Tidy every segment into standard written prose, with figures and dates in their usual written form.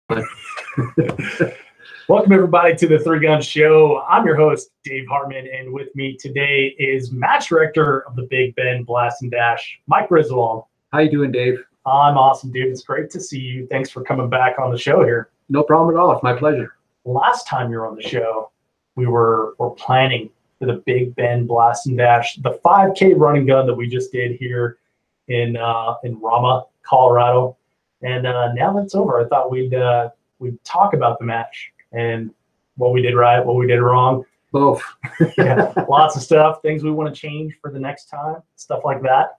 Welcome, everybody, to the Three Gun Show. I'm your host, Dave Hartman, and with me today is match director of the Big Bend Blast and Dash, Mike Griswold. How you doing, Dave? I'm awesome, dude. It's great to see you. Thanks for coming back on the show here. No problem at all. It's my pleasure. Last time you were on the show, we were planning for the Big Bend Blast and Dash, the 5K run and gun that we just did here in Rama, Colorado. And now that it's over, I thought we'd talk about the match and what we did right, what we did wrong. Both. Yeah, lots of stuff, things we want to change for the next time, stuff like that.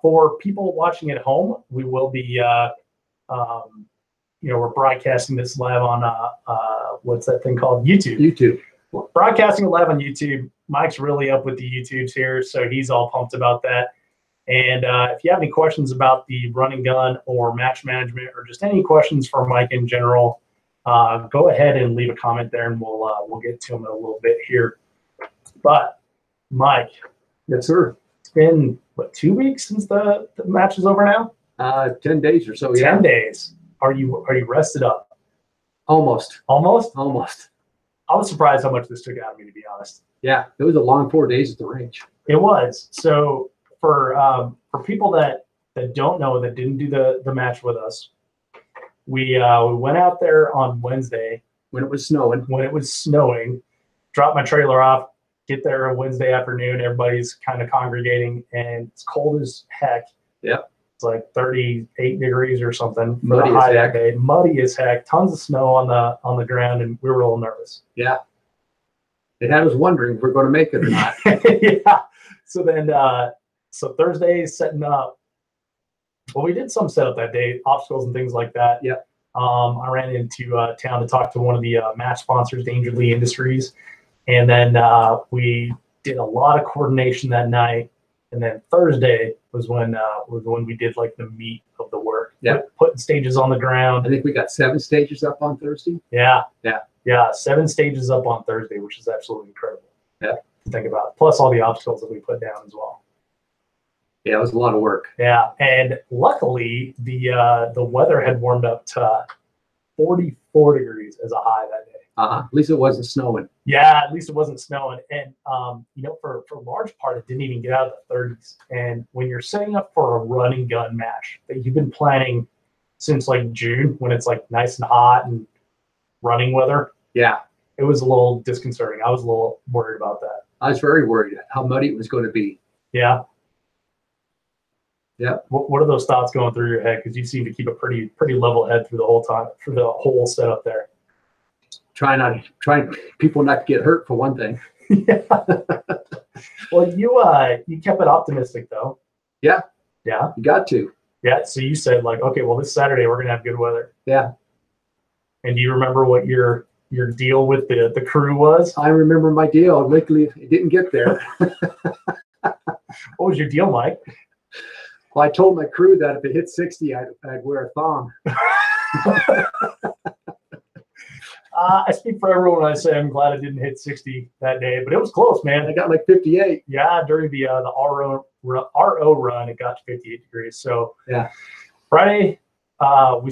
For people watching at home, we will be, we're broadcasting this live on, what's that thing called? YouTube. We're broadcasting it live on YouTube. Mike's really up with the YouTubes here, so he's all pumped about that. And if you have any questions about the run and gun or match management or just any questions for Mike in general, go ahead and leave a comment there, and we'll get to him in a little bit here. But Mike, Yes, sir. it's been what, 2 weeks since the match is over now? 10 days or so. 10 days. Are you rested up? Almost. Almost? I was surprised how much this took out of me, to be honest. Yeah, it was a long 4 days at the range. It was. So for people that don't know, that didn't do the match with us, we went out there on Wednesday When it was snowing. Dropped my trailer off, get there on Wednesday afternoon. Everybody's kind of congregating, and it's cold as heck. Yep. It's like 38 degrees or something. Muddy as high heck. that day. Muddy as heck. Tons of snow on the ground, and we were a little nervous. Yeah. It had us wondering if we're going to make it or not. Yeah. So then, so Thursday setting up. Well, we did some setup that day, obstacles and things like that. Yep. I ran into town to talk to one of the match sponsors, Danger Lee Industries, and then we did a lot of coordination that night. And then Thursday was when we did like the meat of the work. Yeah. Putting stages on the ground. I think we got 7 stages up on Thursday. Yeah. Yeah. 7 stages up on Thursday, which is absolutely incredible. Yeah. To think about. Plus all the obstacles that we put down as well. Yeah, it was a lot of work. Yeah, and luckily the weather had warmed up to 44 degrees as a high that day. At least it wasn't snowing. Yeah, at least it wasn't snowing. And for a large part, it didn't even get out of the 30s. And when you're setting up for a run and gun match that you've been planning since like June, when it's like nice and hot and running weather, Yeah. it was a little disconcerting. I was a little worried about that. I was very worried how muddy it was going to be. Yeah. Yeah. What are those thoughts going through your head? Because you seem to keep a pretty level head through the whole time, for the whole setup there. Trying people not to get hurt, for one thing. Yeah. Well, you kept it optimistic though. Yeah. Yeah. You got to. Yeah. So you said like, okay, well, this Saturday we're gonna have good weather. Yeah. And do you remember what your deal with the crew was? I remember my deal. Luckily, it didn't get there. What was your deal, Mike? Well, I told my crew that if it hit 60, I'd wear a thong. I speak for everyone when I say I'm glad it didn't hit 60 that day, but it was close, man. I got like 58. Yeah, during the RO run, it got to 58 degrees. So yeah, Friday, we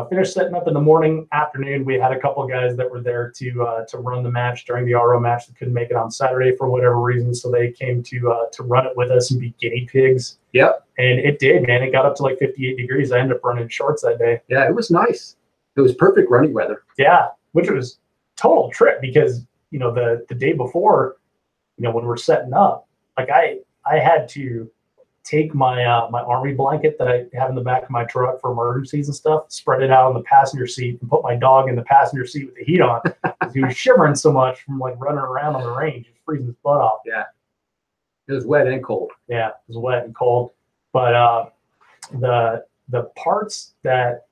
finished setting up in the afternoon. We had a couple of guys that were there to run the match during the RO match that couldn't make it on Saturday for whatever reason, so they came to run it with us and be guinea pigs. Yep. And it did, man. It got up to like 58 degrees. I ended up running shorts that day. Yeah, it was nice. It was perfect running weather. Yeah, which was total trip because the day before, when we're setting up, like I had to take my my army blanket that I have in the back of my truck for emergencies and stuff, spread it out on the passenger seat, and put my dog in the passenger seat with the heat on because he was shivering so much from like running around on the range, just freezing his butt off. Yeah, it was wet and cold. Yeah, it was wet and cold. But the parts that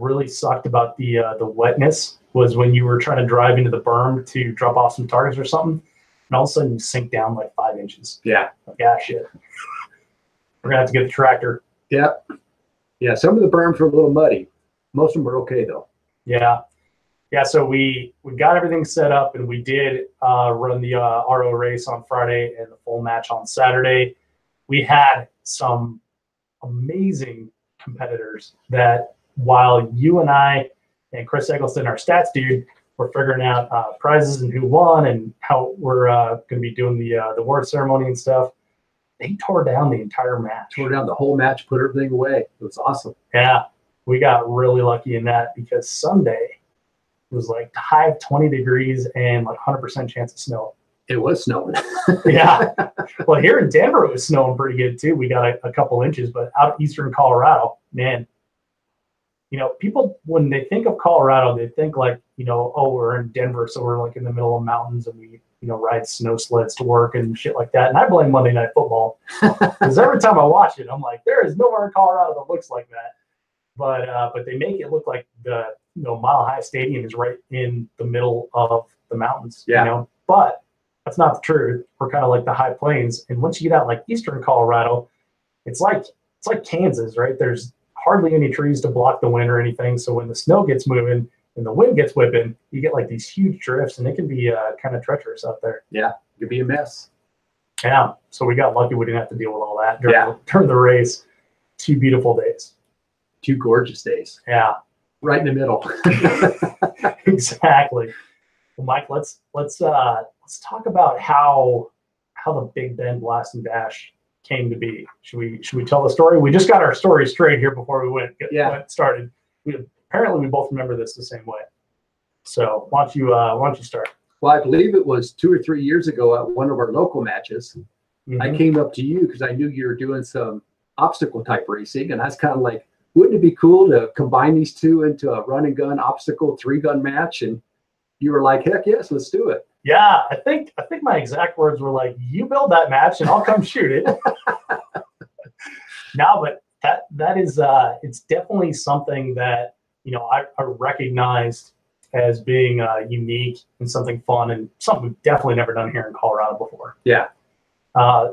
really sucked about the wetness was when you were trying to drive into the berm to drop off some targets or something, and all of a sudden you sink down like 5 inches. Yeah. Like, shit. We're gonna have to get the tractor. Yeah. Yeah. Some of the berms were a little muddy. Most of them were okay though. Yeah. Yeah. So we got everything set up, and we did run the RO race on Friday and the full match on Saturday. We had some amazing competitors that, while you and I and Chris Eggleston, our stats dude, were figuring out prizes and who won and how we're going to be doing the award ceremony and stuff. They tore down the entire match. Tore down the whole match, put everything away. It was awesome. Yeah, we got really lucky in that because Sunday it was like high of 20 degrees and like 100% chance of snow. It was snowing. Yeah. Well, here in Denver, it was snowing pretty good too. We got a couple inches, but out eastern Colorado, man, you know, people, when they think of Colorado, they think like, you know, oh, we're in Denver, so we're like in the middle of mountains and we, you know, ride snow sleds to work and shit like that. And I blame Monday Night Football because every time I watch it, I'm like, there is nowhere in Colorado that looks like that. But they make it look like the, you know, Mile High Stadium is right in the middle of the mountains. Yeah. You know, but that's not the truth. We're kind of like the high plains, and once you get out like eastern Colorado, it's like Kansas, right? There's hardly any trees to block the wind or anything. So when the snow gets moving and the wind gets whipping, you get like these huge drifts, and it can be kind of treacherous out there. Yeah, it could be a mess. Yeah. So we got lucky we didn't have to deal with all that during the race. 2 beautiful days. 2 gorgeous days. Yeah. Right in the middle. Exactly. Well, Mike, let's talk about how the Big Bend Blast and Dash came to be. Should we tell the story? We just got our story straight here before we went started. Apparently we both remember this the same way. So why don't you start? Well, I believe it was 2 or 3 years ago at one of our local matches. Mm-hmm. I came up to you because I knew you were doing some obstacle type racing, and I was kind of like, wouldn't it be cool to combine these two into a run and gun obstacle 3-gun match? And you were like, heck yes, let's do it. Yeah, I think my exact words were like, you build that match and I'll come shoot it. No, but that is it's definitely something that, you know, I recognized as being unique and something fun and something we've definitely never done here in Colorado before. Yeah.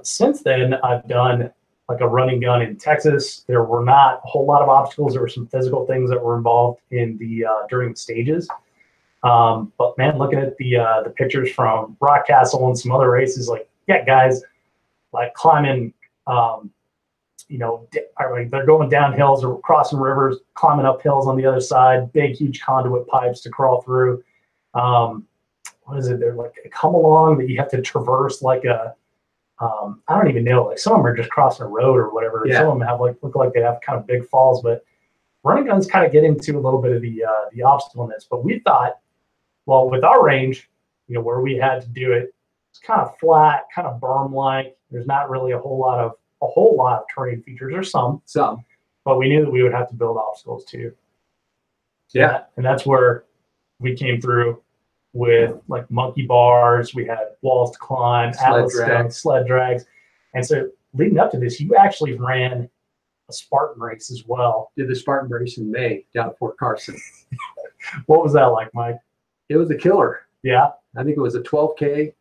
Since then, I've done like a running gun in Texas. There were not a whole lot of obstacles. There were some physical things that were involved in the during the stages. But man, looking at the pictures from Rock Castle and some other races, like, yeah, guys like climbing, you know, they're going down hills or crossing rivers, climbing up hills on the other side, big, huge conduit pipes to crawl through. What is it? They're like a come along that you have to traverse like a, I don't even know, like some of them are just crossing a road or whatever. Yeah. Some of them have look like they have kind of big falls, but running guns kind of get into a little bit of the obstacle-ness. But we thought, well, with our range, you know, where we had to do it, it's kind of flat, kind of berm-like. There's not really a whole lot of terrain features. There's some, but we knew that we would have to build obstacles too. Yeah, and that's where we came through with like monkey bars. We had walls to climb, sled drags, and so leading up to this, you actually ran a Spartan race as well. Did the Spartan race in May down at Fort Carson. What was that like, Mike? It was a killer. Yeah. I think it was a 12K.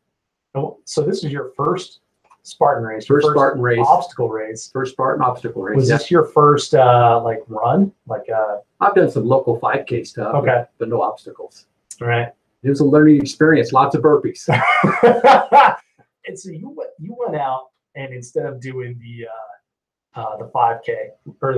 So this is your first Spartan race? First Spartan race. Obstacle race. First Spartan obstacle race. Was this your first like run? I've done some local 5K stuff. Okay. But no obstacles. All right. It was a learning experience. Lots of burpees. And so you went out, and instead of doing the 5K, or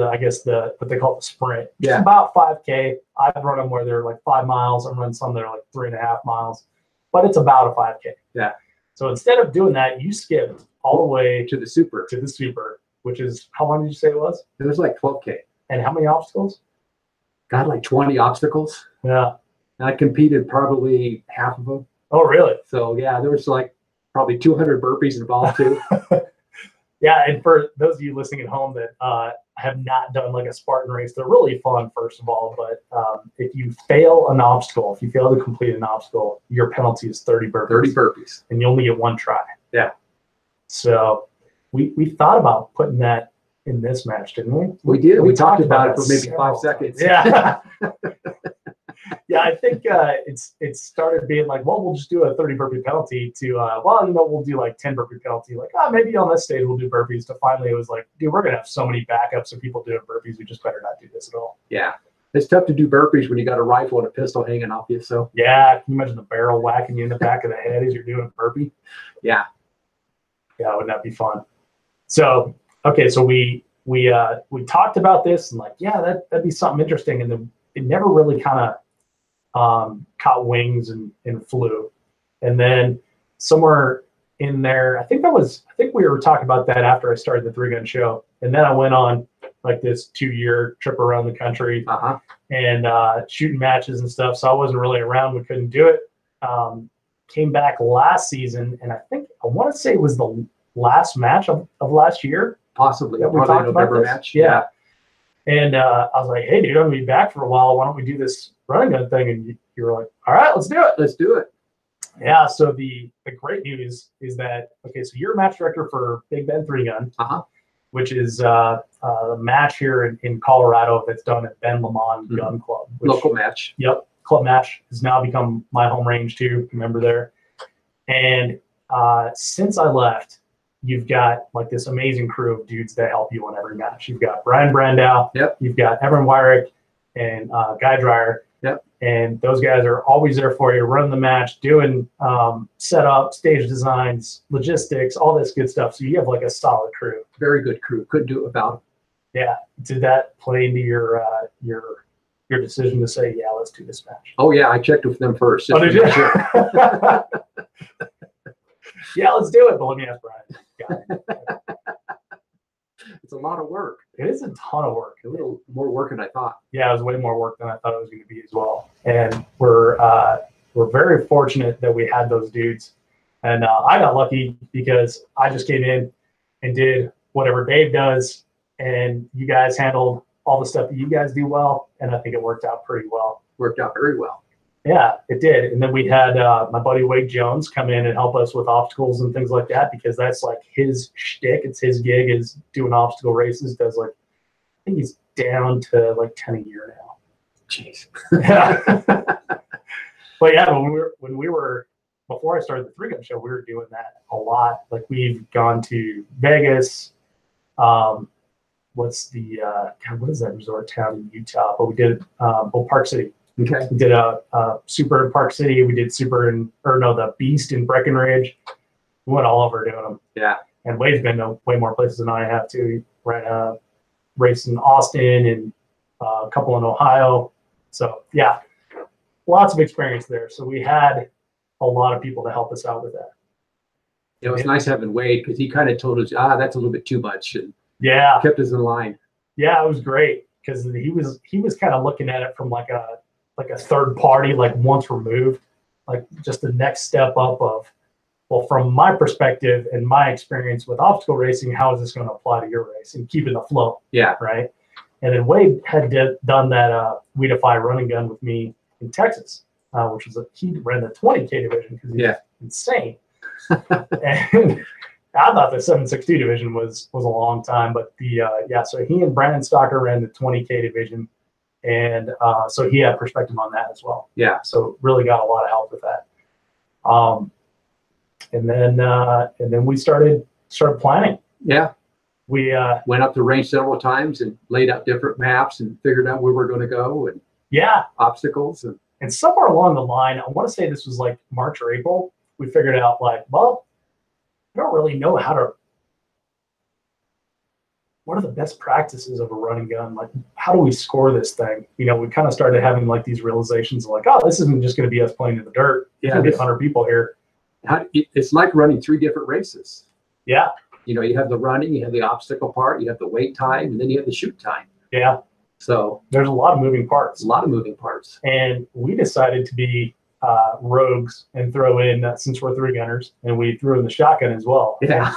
what they call the sprint. Yeah. It's about 5K. I've run them where they're like 5 miles. I've run some that are like 3.5 miles, but it's about a 5K. Yeah. So instead of doing that, you skipped all the way to the super, which is, how long did you say it was? It was like 12K. And how many obstacles? Got like 20 obstacles. Yeah. And I competed probably half of them. Oh, really? So yeah, there was like probably 200 burpees involved too. Yeah, and for those of you listening at home that have not done like a Spartan race, they're really fun, first of all. But if you fail an obstacle, if you fail to complete an obstacle, your penalty is 30 burpees. 30 burpees. And you only get one try. Yeah. So we thought about putting that in this match, didn't we? We did. We talked about it for maybe 5 seconds. Yeah. Yeah, I think it started being like, well, we'll just do a 30 burpee penalty to, we'll do like 10 burpee penalty. Like, maybe on this stage we'll do burpees. To finally, it was like, dude, we're going to have so many backups of people doing burpees. We just better not do this at all. Yeah. It's tough to do burpees when you got a rifle and a pistol hanging off you. So yeah, can you imagine the barrel whacking you in the back of the head as you're doing a burpee? Yeah. Yeah, wouldn't that be fun? So, okay, so we talked about this and like, yeah, that'd be something interesting. And then it never really kind of caught wings and flew. And then somewhere in there, I think we were talking about that after I started the 3-gun show. And then I went on like this 2-year trip around the country and shooting matches and stuff. So I wasn't really around. We couldn't do it. Came back last season, and I want to say it was the last match of last year. Possibly. We talked about this. Match. Yeah. And I was like, hey, dude, I'm going to be back for a while. Why don't we do this running gun thing? And you were like, all right, let's do it. Let's do it. Yeah. So the great news is that, okay, so you're a match director for Big Ben 3-gun, which is the match here in Colorado that's done at Ben Lamont Gun Club. Local match. Yep. Club match has now become my home range too. Remember there. And since I left, you've got like this amazing crew of dudes that help you on every match. You've got Brian Brandow. Yep. You've got Evan Wyrick and Guy Dreyer. Yep. And those guys are always there for you, running the match, doing setup, stage designs, logistics, all this good stuff. So you have like a solid crew. Very good crew. Couldn't do it without them. Yeah. Did that play into your decision to say, yeah, let's do this match? Oh yeah, I checked with them first. Oh, did you? Sure. Yeah, let's do it. But let me ask Brian. It's a lot of work. It is a ton of work. A little more work than I thought. Yeah, it was way more work than I thought it was going to be as well. And we're very fortunate that we had those dudes. And I got lucky because I just came in and did whatever Dave does, and you guys handled all the stuff that you guys do well. And I think it worked out pretty well. Worked out very well. Yeah, it did. And then we had my buddy Wade Jones come in and help us with obstacles and things like that, because that's like his shtick. It's his gig, is doing obstacle races. Does like, I think he's down to like 10 a year now. Jeez. Yeah. But yeah, when we were before I started the 3-gun show, we were doing that a lot. Like we've gone to Vegas. What's the what is that resort town in Utah? But we did Park City. Okay. We did a super in Park City. We did the Beast in Breckenridge. We went all over doing them. Yeah. And Wade's been to way more places than I have too. He ran a race in Austin and a couple in Ohio. So yeah, lots of experience there. So we had a lot of people to help us out with that. It was nice having Wade, because he kind of told us, that's a little bit too much, and yeah, kept us in line. Yeah, it was great, because he was kind of looking at it from like a third party, like once removed, like just the next step up of, well, from my perspective and my experience with obstacle racing, how is this going to apply to your race and keeping the flow? Yeah. Right. And then Wade had done that We Defy running gun with me in Texas, which was he ran the 20K division because he's insane. And I thought the 762 division was a long time, but so he and Brandon Stocker ran the 20K division. And so he had perspective on that as well. Yeah. So really got a lot of help with that. And then we started planning. Yeah. We went up the range several times and laid out different maps and figured out where we're going to go and obstacles. And somewhere along the line, I want to say this was like March or April, we figured out like, well, I don't really know what are the best practices of a running gun? Like, how do we score this thing? You know, we kind of started having like these realizations of like, oh, this isn't just going to be us playing in the dirt. Yeah, there's 100 people here. It's like running 3 different races. Yeah. You know, you have the running, you have the obstacle part, you have the wait time, and then you have the shoot time. Yeah. So there's a lot of moving parts. A lot of moving parts. And we decided to be rogues and throw in, since we're 3-gunners, and we threw in the shotgun as well. Yeah.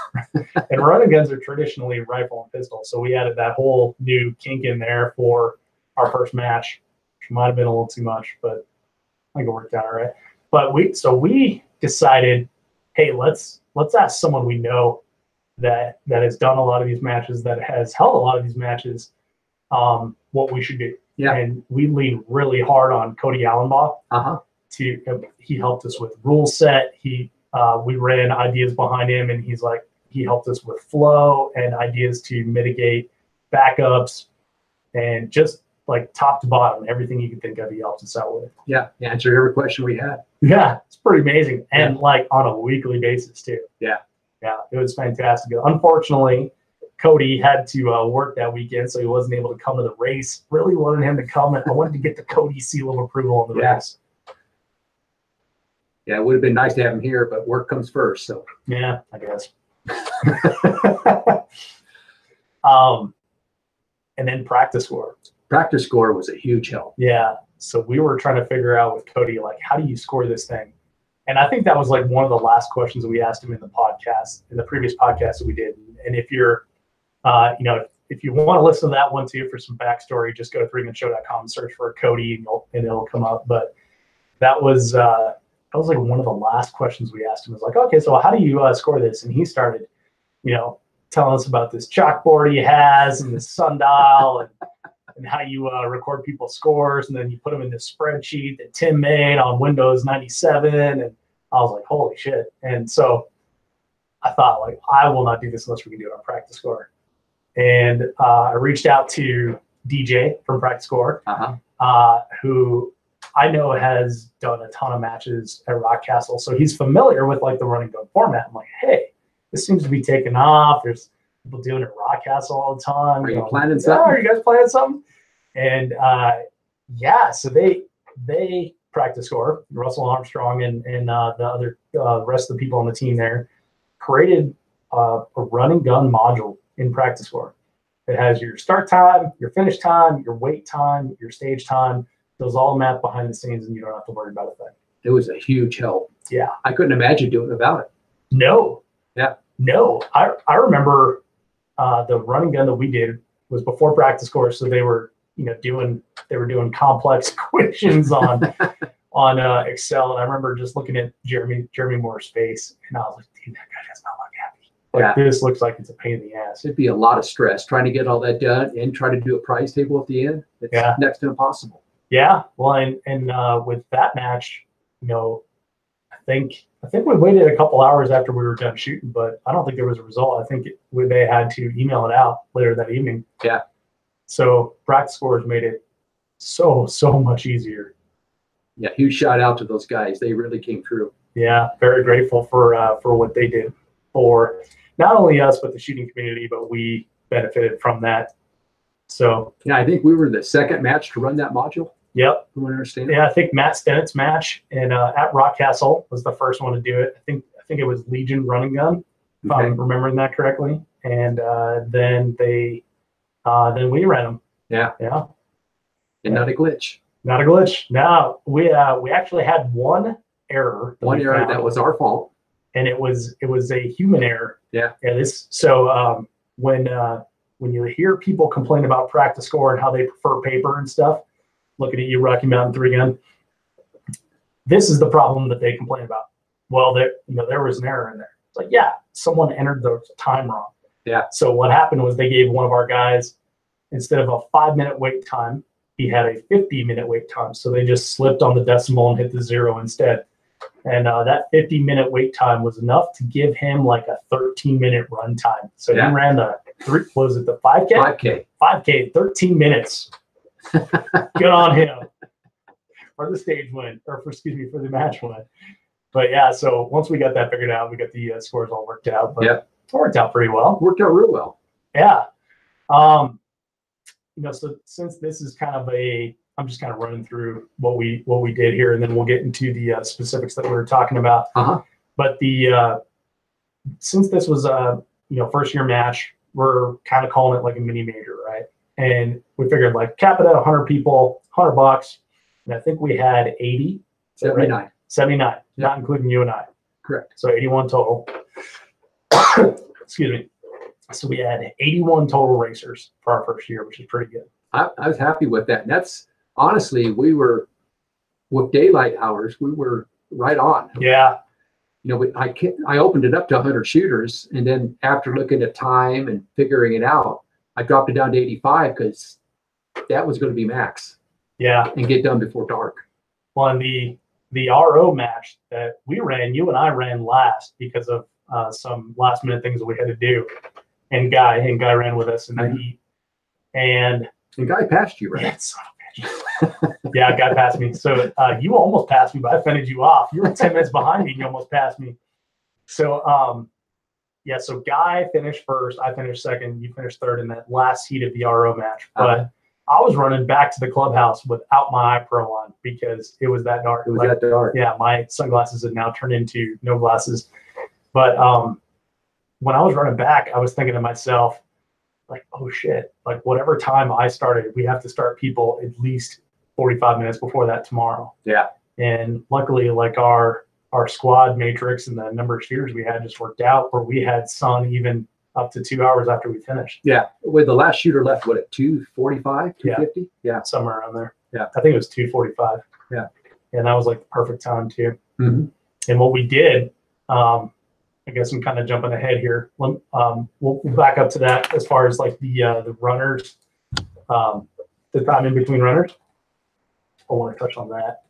And running guns are traditionally rifle and pistol. So we added that whole new kink in there for our first match, which might have been a little too much, but I think it worked out all right. But we decided, hey, let's ask someone we know that has done a lot of these matches, that has held a lot of these matches, what we should do. Yeah. And we leaned really hard on Cody Allenbaugh. He helped us with rule set. We ran ideas behind him, and he helped us with flow and ideas to mitigate backups, and just like top to bottom, everything you could think of, he helped us out with. Yeah, answer every question we had. Yeah, it's pretty amazing, and like on a weekly basis too. Yeah, it was fantastic. Unfortunately, Cody had to work that weekend, so he wasn't able to come to the race. Really wanted him to come, and I wanted to get the Cody seal of approval on the race. Yeah, it would have been nice to have him here, but work comes first. So yeah, I guess. And then practice score. Practice score was a huge help. Yeah. So we were trying to figure out with Cody, like, how do you score this thing? And I think that was like one of the last questions that we asked him in the podcast, in the previous podcast that we did. And if you're, if you want to listen to that one too for some backstory, just go to 3gunshow.com and search for Cody, and it'll come up. But that was like one of the last questions we asked him. It was like, okay, so how do you score this? And he started, telling us about this chalkboard he has and this sundial and how you record people's scores, and then you put them in this spreadsheet that Tim made on Windows 97. And I was like, holy shit. And so I thought, like, I will not do this unless we can do it on Practice Score. And I reached out to DJ from Practice Score, who I know has done a ton of matches at Rock Castle. So he's familiar with like the running gun format. I'm like, hey, this seems to be taking off. There's people doing it at Rock Castle all the time. Are you planning something? Are you guys planning something? And so they Practice Score, Russell Armstrong and the other rest of the people on the team there created a running gun module in Practice Score. It has your start time, your finish time, your wait time, your stage time. Those all mapped behind the scenes, and you don't have to worry about a thing. It was a huge help. Yeah. I couldn't imagine doing without it. No. Yeah. No. I remember the running gun that we did was before Practice Score, so they were doing complex equations on Excel, and I remember just looking at Jeremy Moore's face, and I was like, dude, that guy does not look happy. Like, this looks like it's a pain in the ass. It'd be a lot of stress trying to get all that done and try to do a prize table at the end. It's next to impossible. Yeah. Well, and with that match, I think we waited a couple hours after we were done shooting, but I don't think there was a result. I think they had to email it out later that evening. Yeah. So Practice Scores made it so much easier. Yeah, huge shout out to those guys. They really came through. Yeah, very grateful for what they did for not only us but the shooting community, but we benefited from that. So yeah, I think we were the second match to run that module. Yep. You understand? Yeah, I think Matt Stennett's match and at Rock Castle was the first one to do it. I think it was Legion Running Gun, if I'm remembering that correctly. And then we ran them. Yeah. Yeah. And not a glitch. Not a glitch. No, we actually had one error. One error that was our fault. And it was a human error. Yeah. Yeah. When you hear people complain about Practice Score and how they prefer paper and stuff, looking at you, Rocky Mountain 3-gun, this is the problem that they complain about. Well, there was an error in there. It's like, yeah, someone entered the time wrong. Yeah. So what happened was they gave one of our guys, instead of a 5-minute wait time, he had a 50-minute wait time. So they just slipped on the decimal and hit the 0 instead. And that 50-minute wait time was enough to give him like a 13-minute run time. So he ran the 5K? 5K, 13 minutes. Good on him for the stage win, for the match win. But yeah, so once we got that figured out, we got the scores all worked out. But it worked out pretty well. Worked out real well. Yeah. So since this is kind of I'm just kind of running through what we did here, and then we'll get into the specifics that we were talking about. But since this was a first year match, we're kind of calling it like a mini major, right? And we figured like cap it at 100 people, $100, and I think we had 80. 79. Right? 79, not including you and I. Correct. So 81 total. Excuse me. So we had 81 total racers for our first year, which is pretty good. I was happy with that. And that's honestly, we were with daylight hours, we were right on. Yeah. I opened it up to 100 shooters, and then after looking at time and figuring it out, I dropped it down to 85 because that was going to be max. Yeah. And get done before dark. Well, and the RO match that we ran, you and I ran last because of some last minute things that we had to do. And Guy ran with us, and then Guy passed you, right? Yeah, son of a bitch. Yeah, Guy passed me. So you almost passed me, but I fended you off. You were 10 minutes behind me, and you almost passed me. So so Guy finished first, I finished second, you finished third in that last heat of the RO match. But I was running back to the clubhouse without my iPro on because it was that dark. It was that dark. Yeah, my sunglasses had now turned into no glasses. But when I was running back, I was thinking to myself, like, oh shit, like whatever time I started, we have to start people at least 45 minutes before that tomorrow. Yeah. And luckily, like our squad matrix and the number of shooters we had just worked out where we had sun even up to 2 hours after we finished. Yeah. With the last shooter left, what, at 2:45, 2:50? Yeah. Somewhere around there. Yeah. I think it was 2:45. Yeah. And that was like the perfect time too. Mm-hmm. And what we did, I guess I'm kind of jumping ahead here. We'll back up to that as far as like the runners, the time in between runners. I want to touch on that.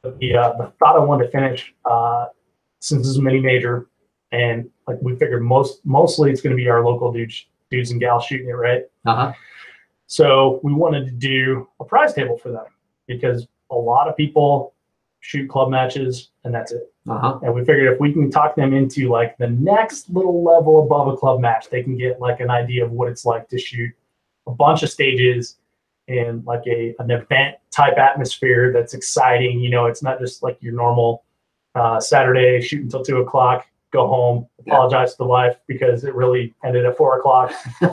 The thought I wanted to finish, since this is a mini major, and like we figured mostly it's going to be our local dudes and gals shooting it, right? Uh-huh. So we wanted to do a prize table for them because a lot of people shoot club matches and that's it. Uh-huh. And we figured if we can talk them into like the next little level above a club match, they can get like an idea of what it's like to shoot a bunch of stages in like an event type atmosphere that's exciting. You know, it's not just like your normal Saturday shoot until 2 o'clock, go home, apologize to the wife because it really ended at 4 o'clock,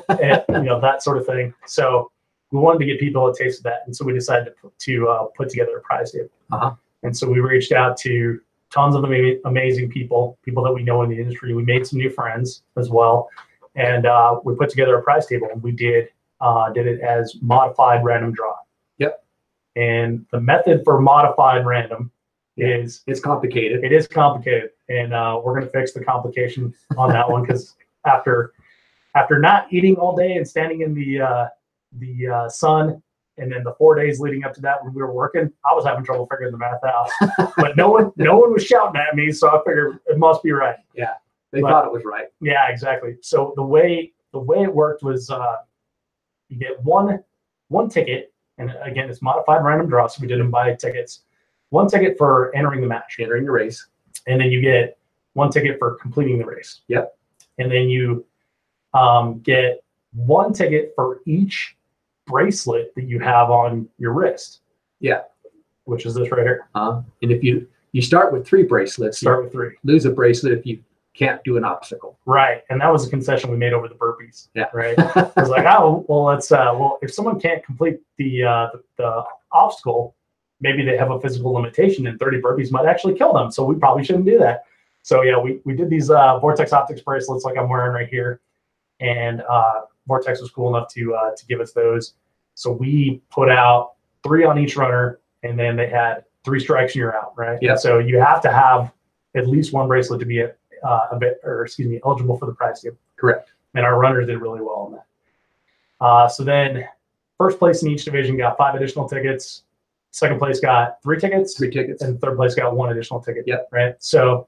and you know, that sort of thing. So we wanted to get people a taste of that, and so we decided to put together a prize table. Uh-huh. And so we reached out to tons of amazing people that we know in the industry. We made some new friends as well, and we put together a prize table, and we did it as modified random draw. Yep. And the method for modified random is it's complicated. It is complicated, and we're going to fix the complication on that one because after not eating all day and standing in the sun, and then the 4 days leading up to that when we were working, I was having trouble figuring the math out. But no one was shouting at me, so I figured it must be right. Yeah, they thought it was right. Yeah, exactly. So the way it worked was you get one ticket, and again, it's modified random draw, so we didn't buy tickets. One ticket for entering the match, entering the race, and then you get one ticket for completing the race. Yep. And then you get one ticket for each bracelet that you have on your wrist. Yeah. Which is this right here. And if you start with 3 bracelets, start with 3. Lose a bracelet if you can't do an obstacle. Right. And that was a concession we made over the burpees. Yeah. Right. I was like, oh, well, let's if someone can't complete the obstacle, maybe they have a physical limitation and 30 burpees might actually kill them. So we probably shouldn't do that. So yeah, we did these Vortex Optics bracelets like I'm wearing right here. And Vortex was cool enough to give us those. So we put out 3 on each runner, and then they had 3 strikes and you're out, right? Yeah. So you have to have at least one bracelet to be eligible for the prize table. Correct. And our runners did really well on that. So then first place in each division got 5 additional tickets. Second place got 3 tickets. 3 tickets. And third place got 1 additional ticket. Yep. Right. So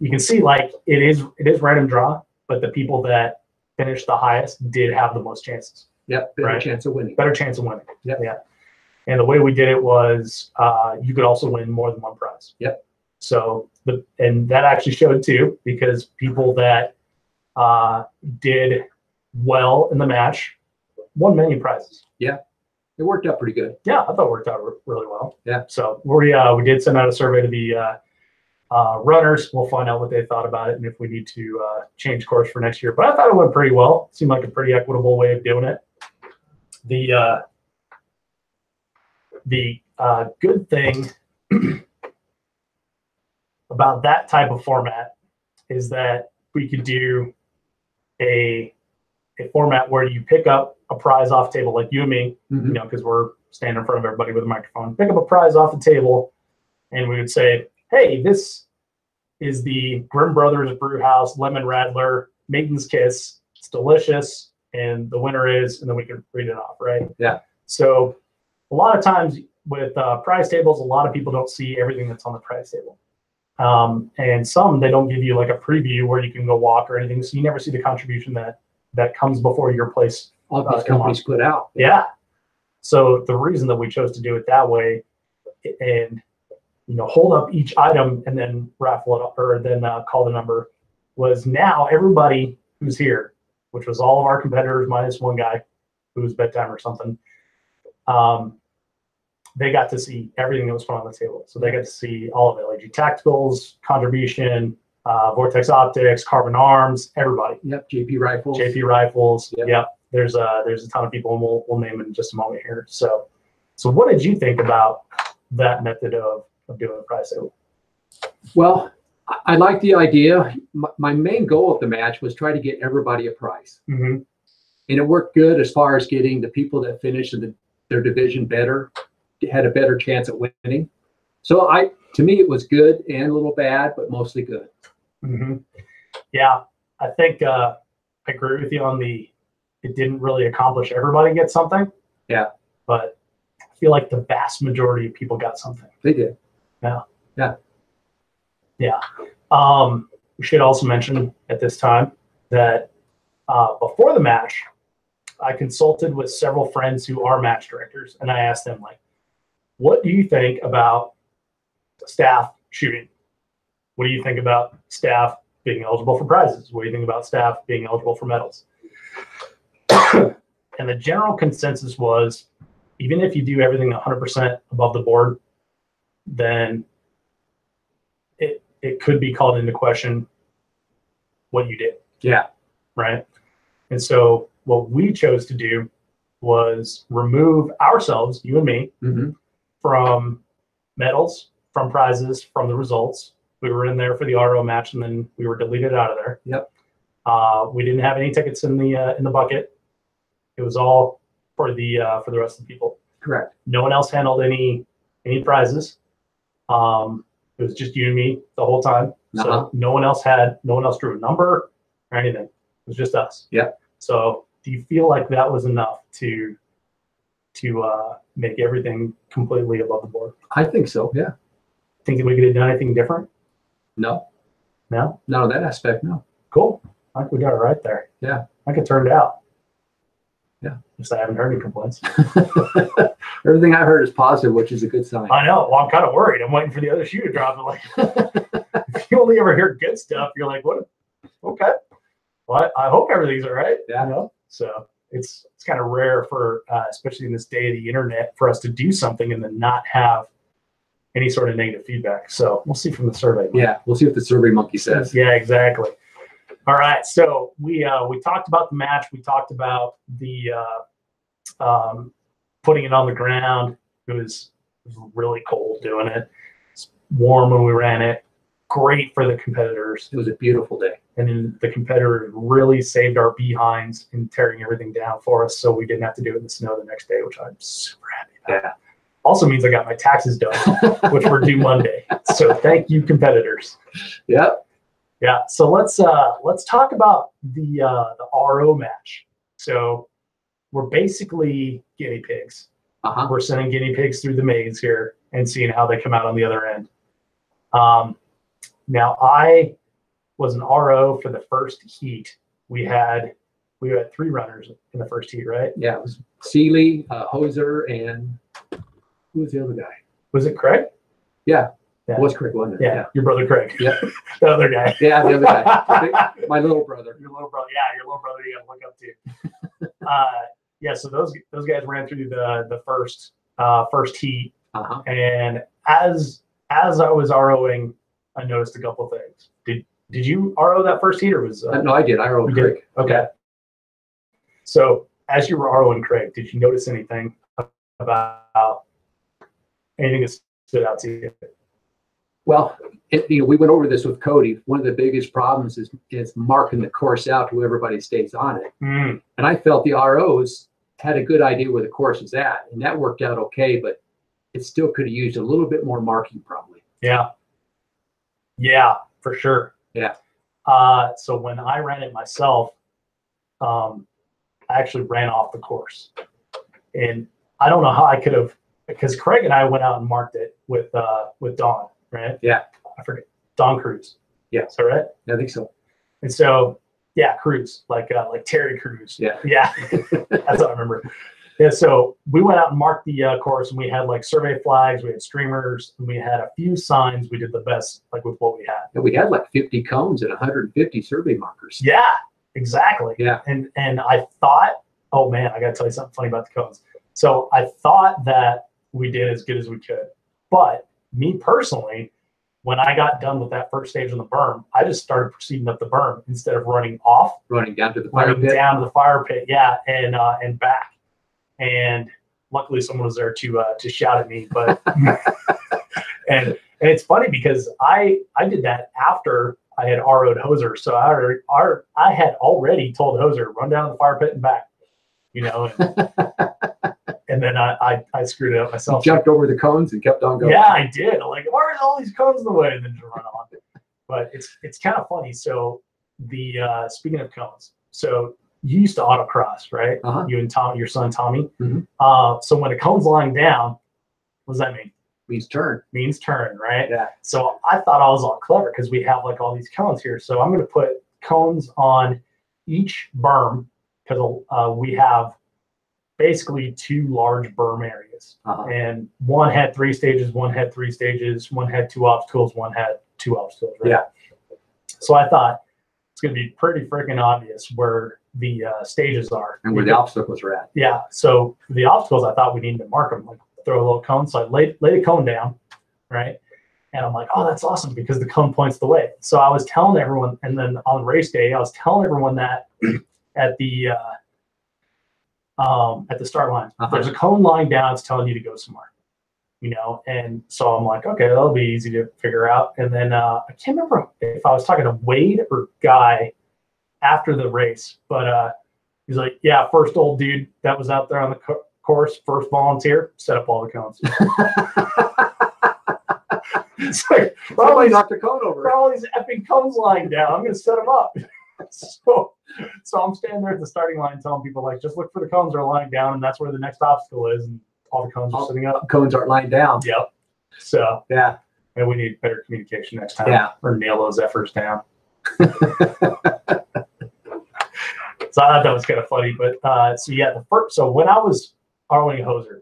you can see like it is random draw, but the people that finished the highest did have the most chances. Yep. Better chance of winning. Better chance of winning. Yep. Yeah. And the way we did it was you could also win more than one prize. Yep. So and that actually showed too, because people that did well in the match won many prizes. Yeah. It worked out pretty good. Yeah, I thought it worked out really well. Yeah. So we did send out a survey to the runners. We'll find out what they thought about it and if we need to change course for next year. But I thought it went pretty well. It seemed like a pretty equitable way of doing it. The good thing about that type of format is that we could do a format where you pick up a prize off table, like you and me, you know, because we're standing in front of everybody with a microphone. Pick up a prize off the table, and we would say, "Hey, this is the Grimm Brothers Brew House Lemon Radler Maiden's Kiss. It's delicious, and the winner is," and then we could read it off, right? Yeah. So a lot of times with prize tables, a lot of people don't see everything that's on the prize table. And some, they don't give you like a preview where you can go walk or anything. So you never see the contribution that comes before your place. All these companies put out. Yeah. So the reason that we chose to do it that way and, you know, hold up each item and then raffle it up or then call the number was now everybody who's here which was all of our competitors minus one guy who was bedtime or something. They got to see everything that was put on the table. So they got to see all of it, LG Tacticals, Contribution, Vortex Optics, Carbon Arms, everybody. Yep, JP Rifles. JP Rifles. Yep. There's a ton of people, and we'll name it in just a moment here. So what did you think about that method of doing a prize table? Well, I like the idea. My main goal of the match was try to get everybody a prize. Mm-hmm. And it worked good as far as getting the people that finished in their division better, had a better chance at winning. So to me, it was good and a little bad, but mostly good. Mm-hmm. Yeah, I think I agree with you on it didn't really accomplish everybody get something. Yeah. But I feel like the vast majority of people got something. They did. Yeah. Yeah. Yeah. We should also mention at this time that before the match, I consulted with several friends who are match directors, and I asked them, like, what do you think about staff shooting? What do you think about staff being eligible for prizes? What do you think about staff being eligible for medals? And the general consensus was, even if you do everything 100% above the board, then it could be called into question what you did. Yeah. Right. And so what we chose to do was remove ourselves, you and me, mm-hmm. from medals, from prizes, from the results. We were in there for the RO match, and then we were deleted out of there. Yep. We didn't have any tickets in the bucket. It was all for the rest of the people. Correct. No one else handled any prizes. It was just you and me the whole time. So no one else drew a number or anything. It was just us. Yeah. So do you feel like that was enough to make everything completely above the board? I think so. Yeah. Think that we could have done anything different? No. No? Not on that aspect, no. Cool. I think we got it right there. Yeah. I could turn it out. Yeah. Just I haven't heard any complaints. Everything I heard is positive, which is a good sign. I know. Well, I'm kind of worried. I'm waiting for the other shoe to drop. Like, if you only ever hear good stuff, you're like, what? Okay. Well, I hope everything's all right. Yeah. You know? So it's kind of rare for, especially in this day of the internet, for us to do something and then not have any sort of negative feedback. So we'll see from the survey. Yeah. We'll see what the Survey Monkey says. Yeah, exactly. All right. So we talked about the match. We talked about the putting it on the ground. It was really cold doing it. It's warm when we ran it. Great for the competitors. It was a beautiful day. And then the competitors really saved our behinds in tearing everything down for us, so we didn't have to do it in the snow the next day, which I'm super happy about. Yeah. Also means I got my taxes done, which were due Monday. So thank you, competitors. Yep. Yeah. So let's talk about the RO match. So we're basically guinea pigs. We're sending guinea pigs through the maze here and seeing how they come out on the other end. Now I was an RO for the first heat. We had 3 runners in the first heat, right? Yeah, it was Seeley, Hoser, and who was the other guy? Was it Craig? Yeah. It was Craig, wasn't it? Yeah, your brother Craig. Yeah. The other guy. Yeah, the other guy. My little brother. Your little brother. Yeah, your little brother you got to look up to. Yeah, so those guys ran through the first heat. And as I was ROing, I noticed a couple of things. Did you RO that first heat, or was no, I did. I RO'd Craig. Okay. Yeah. So as you were ROing Craig, did you notice anything about anything that stood out to you? Well, we went over this with Cody. One of the biggest problems is marking the course out to everybody stays on it. And I felt the ROs had a good idea where the course is at, and that worked out okay, but it still could have used a little bit more marking probably. Yeah. Yeah, for sure. Yeah. So when I ran it myself, I actually ran off the course. And I don't know how I could have, because Craig and I went out and marked it with Don. Right? Yeah. I forget. Don Cruz. Yeah. Is that right? Yeah, I think so. And so, yeah, Cruz, like Terry Cruz. Yeah. Yeah. That's what I remember. Yeah. So we went out and marked the course, and we had like survey flags, we had streamers, and we had a few signs. We did the best, like with what we had. And we had like 50 cones and 150 survey markers. Yeah. Exactly. Yeah. And I thought, oh man, I got to tell you something funny about the cones. So I thought that we did as good as we could. But me personally, when I got done with that first stage on the berm, I just started proceeding up the berm instead of running off. Running down to the fire pit. Down to the fire pit, yeah, and back. And luckily someone was there to shout at me. But and it's funny because I did that after I had RO'd Hoser. So I had already told Hoser, run down to the fire pit and back, you know, and then I screwed it up myself. You jumped over the cones and kept on going. Yeah, I did. I'm like, why are all these cones in the way? And then just run on. But it's kind of funny. So the speaking of cones, so you used to autocross, right? You and Tom, your son Tommy. So when a cone's lying down, what does that mean? Means turn. Means turn, right? Yeah. So I thought I was all clever because we have like all these cones here. So I'm going to put cones on each berm because we have basically 2 large berm areas. And one had 3 stages, one had 3 stages, one had 2 obstacles, one had 2 obstacles, right? Yeah. So I thought it's going to be pretty freaking obvious where the stages are. And where the obstacles are at. Yeah. So the obstacles, I thought we needed to mark them, like throw a little cone. So I laid a cone down, right? And I'm like, oh, that's awesome because the cone points the way. So I was telling everyone, and then on race day, I was telling everyone that at the start line, there's a cone lying down. It's telling you to go somewhere, you know? And so I'm like, okay, that'll be easy to figure out. And then I can't remember if I was talking to Wade or Guy after the race, but he's like, yeah, first old dude that was out there on the course, first volunteer, set up all the cones. It's like, somebody knocked a cone over. All these effing cones lying down. I'm going to set them up. So I'm standing there at the starting line telling people, like, just look for the cones are lying down, and that's where the next obstacle is, and all the cones are sitting up. Cones aren't lying down. Yep. So yeah, and we need better communication next time. Yeah, or nail those efforts down. So I thought that was kind of funny, but so yeah, so when I was ROing Hoser,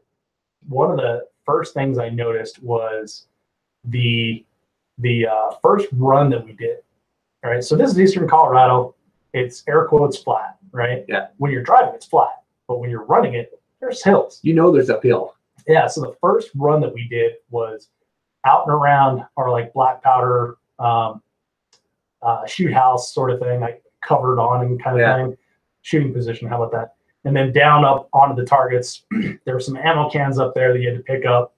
one of the first things I noticed was the first run that we did. All right, so this is Eastern Colorado. It's air quotes flat, right? Yeah. When you're driving, it's flat, but when you're running it, there's hills. You know, there's uphill. Yeah. So the first run that we did was out and around our like black powder shoot house sort of thing, like covered on and kind of thing, shooting position. How about that? And then down up onto the targets. There were some ammo cans up there that you had to pick up,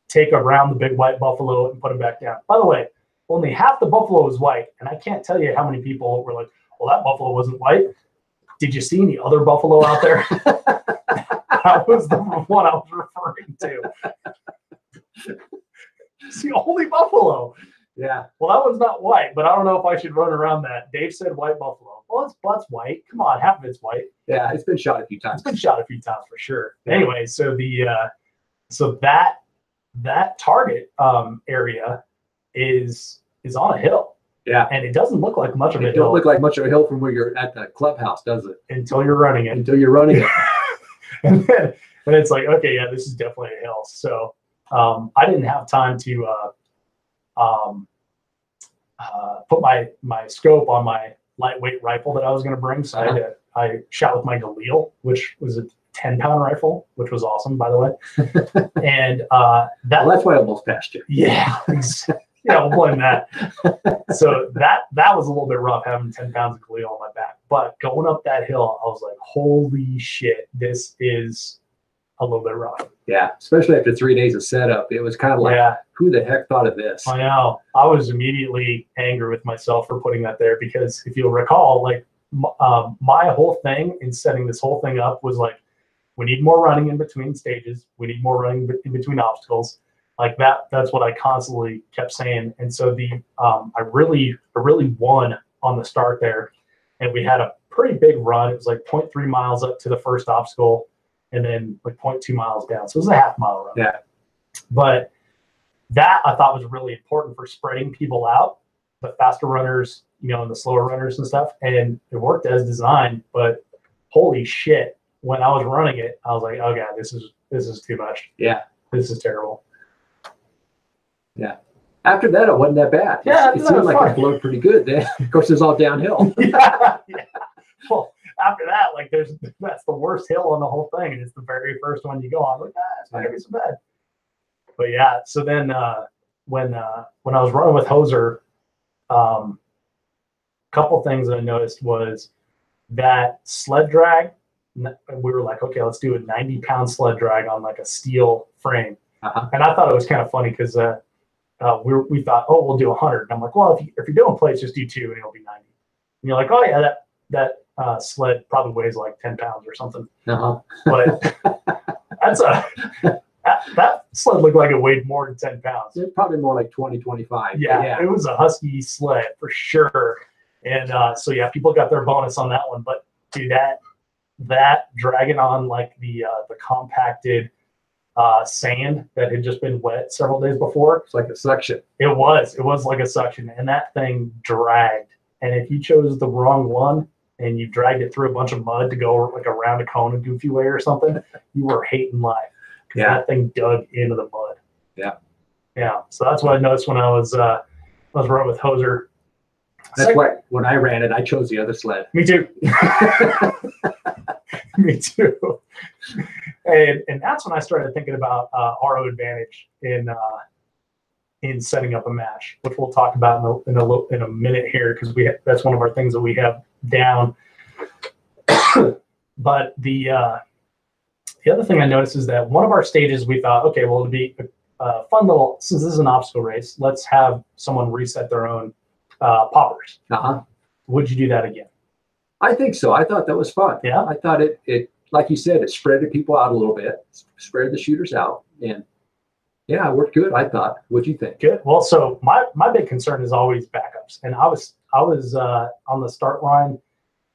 take around the big white buffalo and put them back down. By the way, only half the buffalo was white, and I can't tell you how many people were like, well, that buffalo wasn't white. Did you see any other buffalo out there? That was the one I was referring to. It's the only buffalo. Yeah. Well, that one's not white, but I don't know if I should run around that. Dave said white buffalo. Well, it's white. Come on, half of it's white. Yeah, it's been shot a few times. It's been shot a few times for sure. Yeah. Anyway, so that target area is on a hill. Yeah. And it doesn't look like much of a hill. It don't look like much of a hill from where you're at the clubhouse, does it? Until you're running it. Until you're running it. and it's like, okay, yeah, this is definitely a hill. So I didn't have time to put my scope on my lightweight rifle that I was going to bring. So I shot with my Galil, which was a 10-pound rifle, which was awesome, by the way. And that's why I almost passed you. Yeah. Yeah, we'll blame that. So that was a little bit rough having 10 pounds of Galil on my back. But going up that hill, I was like, holy shit, this is a little bit rough. Yeah, especially after 3 days of setup. It was kind of like, who the heck thought of this? I know. I was immediately angry with myself for putting that there because if you'll recall, like my whole thing in setting this whole thing up was like, we need more running in between stages. We need more running in between obstacles. Like that's what I constantly kept saying. And so I really won on the start there. And we had a pretty big run. It was like 0.3 miles up to the first obstacle and then like 0.2 miles down. So it was a half-mile run. Yeah. But that I thought was really important for spreading people out, the faster runners, and the slower runners and stuff. And it worked as designed, but holy shit. When I was running it, I was like, oh God, this is too much. Yeah. This is terrible. Yeah. After that, it wasn't that bad. Yeah, it seemed like it flowed pretty good. Then, of course, it's all downhill. Yeah. Well, after that, like that's the worst hill on the whole thing, and it's the very first one you go on. Like, it's not gonna be so bad. But yeah, so then when I was running with Hoser, couple things that I noticed was that sled drag. We were like, okay, let's do a 90-pound sled drag on like a steel frame. And I thought it was kind of funny because we thought, oh, we'll do 100. And I'm like, well, if you're doing plates, just do 2 and it'll be 90. And you're like, oh yeah, that sled probably weighs like 10 pounds or something. But that sled looked like it weighed more than 10 pounds. It's probably more like 20, 25. Yeah, it was a husky sled for sure. And so yeah, people got their bonus on that one. But dude, that dragging on like the compacted sand that had just been wet several days before. It's like a suction. It was like a suction, and that thing dragged. And if you chose the wrong one and you dragged it through a bunch of mud to go like around a cone a goofy way or something, you were hating life because that thing dug into the mud. Yeah. So that's what I noticed when I was running with Hoser. That's why when I ran it, I chose the other sled. Me too. Me too. And that's when I started thinking about RO advantage in setting up a match, which we'll talk about in a minute here because that's one of our things that we have down. But the other thing I noticed is that one of our stages we thought, okay, well, it'd be a fun little, since this is an obstacle race, let's have someone reset their own poppers. Would you do that again? I think so. I thought that was fun. Yeah. I thought it like you said, it spread the people out a little bit, spread the shooters out, and yeah, it worked good. I thought. What'd you think? Good. Well, so my big concern is always backups, and I was on the start line,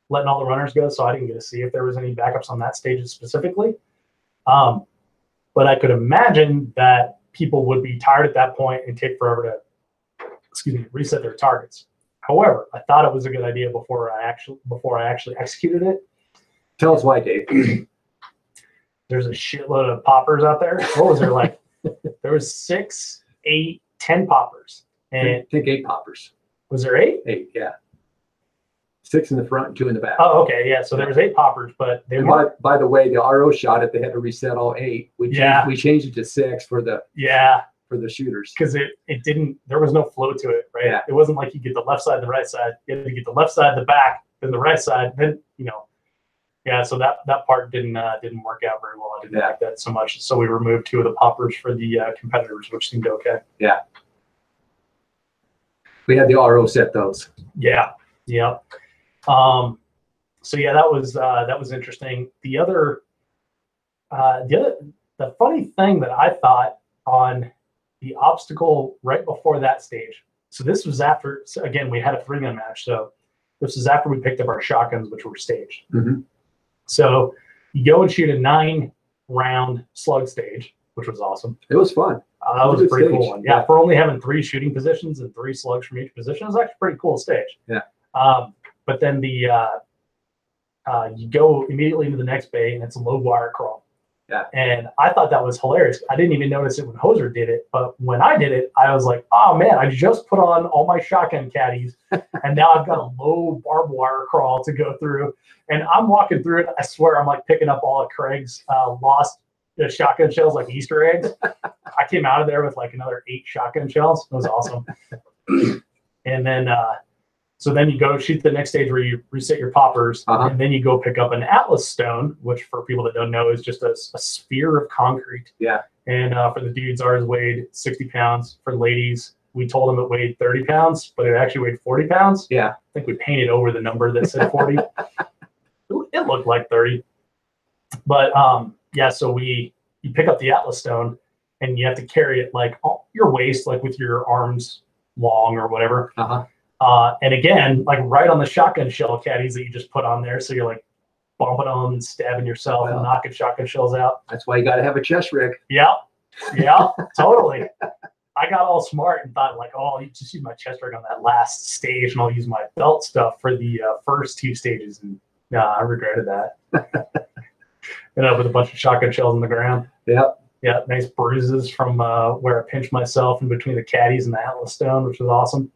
letting all the runners go, so I didn't get to see if there was any backups on that stage specifically. But I could imagine that people would be tired at that point and take forever to reset their targets. However, I thought it was a good idea before I actually executed it. Tell us why, Dave. There's a shitload of poppers out there. What was there like? There was 6, 8, 10 poppers. And I think 8 poppers. Was there 8? 8, yeah. 6 in the front and 2 in the back. Oh, okay, yeah. So there was 8 poppers, but they weren't. By the way, the RO shot it. They had to reset all 8. We changed it to 6 for the shooters because it didn't. There was no flow to it, right? Yeah. It wasn't like you get the left side, the right side. You had to get the left side, the back, then the right side, then Yeah, so that part didn't work out very well. I didn't like that so much. So we removed 2 of the poppers for the competitors, which seemed okay. Yeah. We had the RO set those. Yeah. So yeah, that was interesting. The funny thing that I thought on the obstacle right before that stage. So this was after. So again, we had a 3-man match. So this is after we picked up our shotguns, which were staged. Mm-hmm. So you go and shoot a 9-round slug stage, which was awesome. It was fun. That was a pretty cool one. Yeah, for only having 3 shooting positions and 3 slugs from each position, it was actually a pretty cool stage. Yeah. But then you go immediately into the next bay, and it's a low wire crawl. Yeah. And I thought that was hilarious. I didn't even notice it when Hoser did it, but when I did it, I was like, oh man, I just put on all my shotgun caddies, and now I've got a low barbed wire crawl to go through. And I'm walking through it. I swear I'm like picking up all of Craig's lost shotgun shells like Easter eggs. I came out of there with like another 8 shotgun shells. It was awesome. And then so then you go shoot the next stage where you reset your poppers, and then you go pick up an Atlas stone, which for people that don't know is just a sphere of concrete. Yeah. And for the dudes, ours weighed 60 pounds. For ladies, we told them it weighed 30 pounds, but it actually weighed 40 pounds. Yeah. I think we painted over the number that said 40. It looked like 30. But yeah, so you pick up the Atlas stone, and you have to carry it like your waist, like with your arms long or whatever. And again, like right on the shotgun shell caddies that you just put on there. So you're like bumping them and stabbing yourself and knocking shotgun shells out. That's why you got to have a chest rig. Yeah, totally. I got all smart and thought like, oh, I'll just use my chest rig on that last stage, and I'll use my belt stuff for the first 2 stages. And I regretted that. Ended up with a bunch of shotgun shells on the ground. Yep. Yeah, nice bruises from where I pinched myself in between the caddies and the Atlas stone, which was awesome.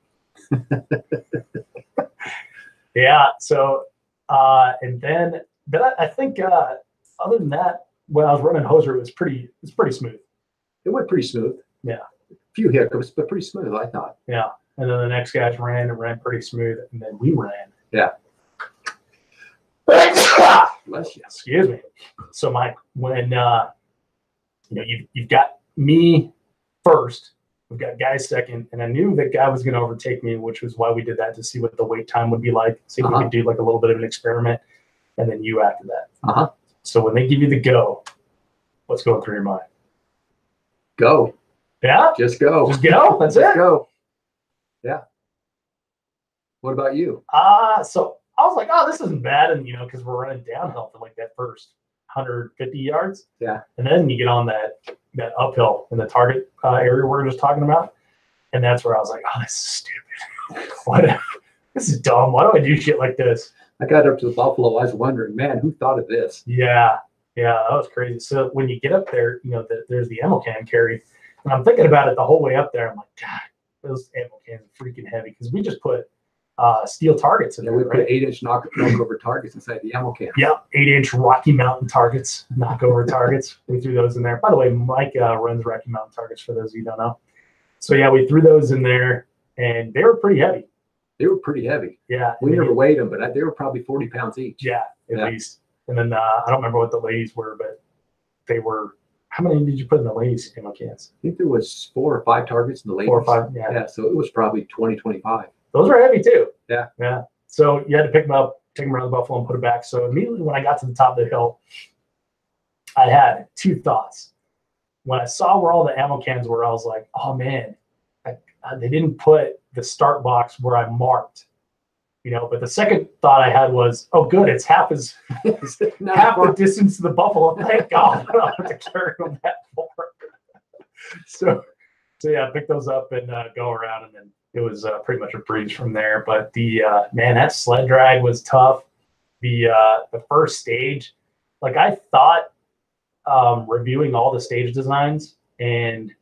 Yeah, so And then I think other than that, when I was running hoser, it was pretty smooth. It went pretty smooth. Yeah. A few hiccups, but pretty smooth, I thought. Yeah. And then the next guys ran pretty smooth, and then we ran. Yeah. Bless you. Excuse me. So Mike, when you've got me first, we've got Guy second, and I knew that Guy was going to overtake me, which was why we did that, to see what the wait time would be like, see if we could do like a little bit of an experiment, and then you after that. So when they give you the go, what's going through your mind? Go. Yeah? Just go. Just go? That's Just it? Go. Yeah. What about you? So I was like, oh, this isn't bad. And, because we're running downhill for like that first 150 yards. Yeah. And then you get on that uphill in the target area we were just talking about. And that's where I was like, oh, this is stupid. This is dumb. Why do I do shit like this? I got up to the Buffalo. I was wondering, man, who thought of this? Yeah. Yeah, that was crazy. So when you get up there, there's the ammo can carry. And I'm thinking about it the whole way up there. I'm like, God, those ammo cans are freaking heavy, because we just put steel targets in there. We put 8-inch knockover targets inside the ammo can. Yep, 8-inch Rocky Mountain targets, knockover targets. We threw those in there. By the way, Mike runs Rocky Mountain targets, for those of you who don't know. So yeah, we threw those in there, and they were pretty heavy. They were pretty heavy. Yeah. We never weighed them, but they were probably 40 pounds each. Yeah, at least. And then I don't remember what the ladies were, but they were. How many did you put in the ladies' ammo cans? I think there was 4 or 5 targets in the ladies. 4 or 5, yeah. Yeah, so it was probably 20, 25. Those were heavy too. Yeah. Yeah. So you had to pick them up, take them around the Buffalo, and put it back. So immediately when I got to the top of the hill, I had 2 thoughts. When I saw where all the ammo cans were, I was like, oh man, they didn't put the start box where I marked. But the second thought I had was, oh, good, it's half the distance to the Buffalo. Thank God, I don't have to carry them that far. So yeah, I picked those up and go around, and then it was pretty much a breeze from there. But man, that sled drag was tough. The first stage, like I thought, reviewing all the stage designs, and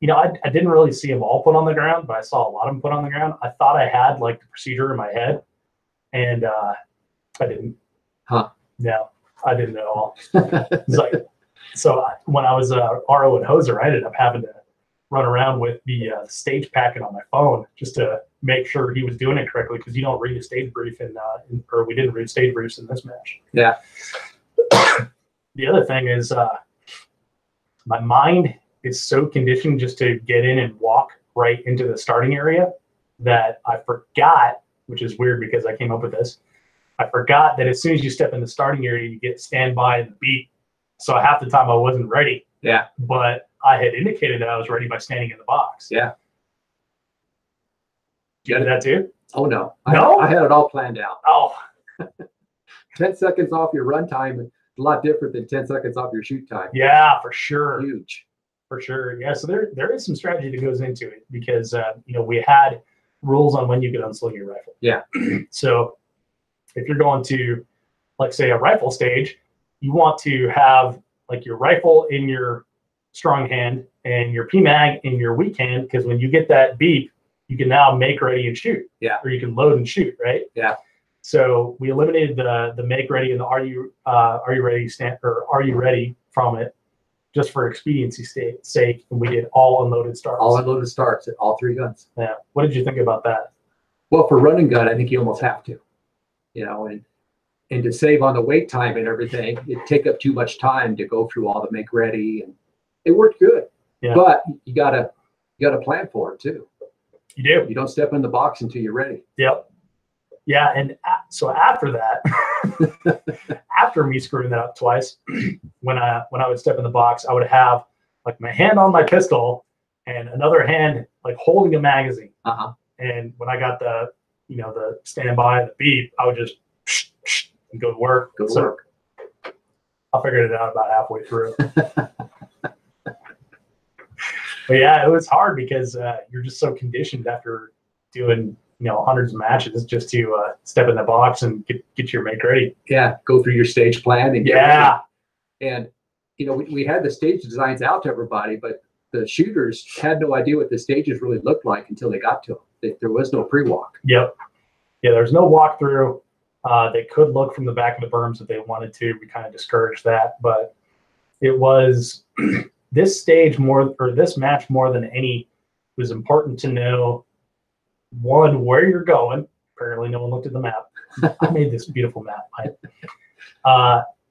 I didn't really see them all put on the ground, but I saw a lot of them put on the ground. I thought I had like the procedure in my head, and I didn't. No, I didn't at all. It's like, so when I was RO and hoser, I ended up having to run around with the stage packet on my phone just to make sure he was doing it correctly, because you don't read a stage brief, or we didn't read stage briefs in this match. Yeah. The other thing is my mind is so conditioned just to get in and walk right into the starting area that I forgot, which is weird because I came up with this. I forgot that as soon as you step in the starting area, you get standby and the beat. So half the time I wasn't ready. Yeah. But I had indicated that I was ready by standing in the box. Yeah. You did that too? Oh, no. No? I had it all planned out. Oh. 10 seconds off your run time is a lot different than 10 seconds off your shoot time. Yeah, for sure. Huge. For sure. Yeah, so there is some strategy that goes into it, because, we had rules on when you could unsling your rifle. Yeah. So if you're going to, like, say, a rifle stage, you want to have, like, your rifle in your strong hand and your PMAG in your weak hand, because when you get that beep, you can now make ready and shoot. Yeah. Or you can load and shoot, right? Yeah. So we eliminated the make ready and the are you ready from it, just for expediency's sake, and we did all unloaded starts. All unloaded starts at all 3 guns. Yeah. What did you think about that? Well, for run and gun, I think you almost have to, and to save on the wait time and everything, it'd take up too much time to go through all the make ready, and it worked good. Yeah. But you gotta plan for it too. You do. You don't step in the box until you're ready. Yep. Yeah, and so after that, after me screwing that up twice, when I would step in the box, I would have like my hand on my pistol and another hand like holding a magazine. And when I got the standby, the beep, I would just and go to work. Go to work. I figured it out about halfway through. But yeah, it was hard because you're just so conditioned after doing hundreds of matches just to step in the box and get your make ready. Yeah, go through your stage plan and get ready. And we had the stage designs out to everybody, but the shooters had no idea what the stages really looked like until they got to them. There was no pre-walk. Yep. Yeah, there's no walkthrough. They could look from the back of the berms if they wanted to. We kind of discouraged that, but it was this match more than any was important to know, one, where you're going. Apparently no one looked at the map. I made this beautiful map.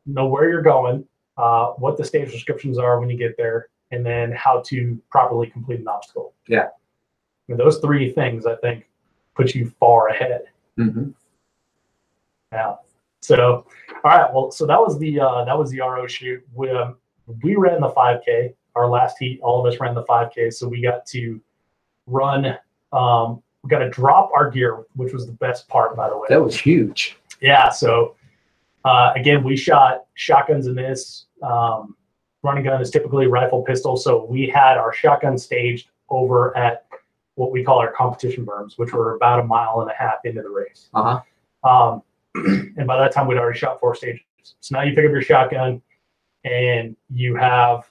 Know where you're going, what the stage descriptions are when you get there, and then how to properly complete an obstacle. Yeah. And those three things, I think, put you far ahead. Mm-hmm. Yeah. So, all right. Well, so that was the RO shoot. We ran the 5K. Our last heat, all of us ran the 5K. So we got to run. We got to drop our gear, which was the best part, by the way. That was huge. Yeah. So again, we shot shotguns in this. Running gun is typically rifle pistol. So we had our shotgun staged over at what we call our competition berms, which were about 1.5 miles into the race. Uh-huh. And by that time, we'd already shot 4 stages. So now you pick up your shotgun, and you have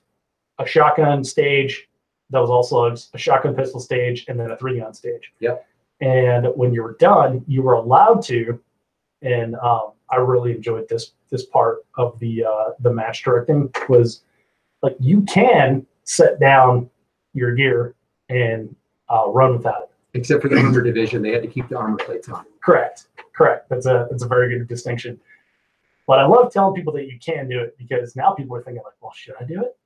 a shotgun stage that was also a shotgun pistol stage, and then a 3-gun stage. Yep. And when you were done, you were allowed to, and I really enjoyed this part of the match directing, was like you can set down your gear and run without it. Except for the armor division, they had to keep the armor plates on. Correct. That's a very good distinction. But I love telling people that you can do it, because now people are thinking like, well, should I do it?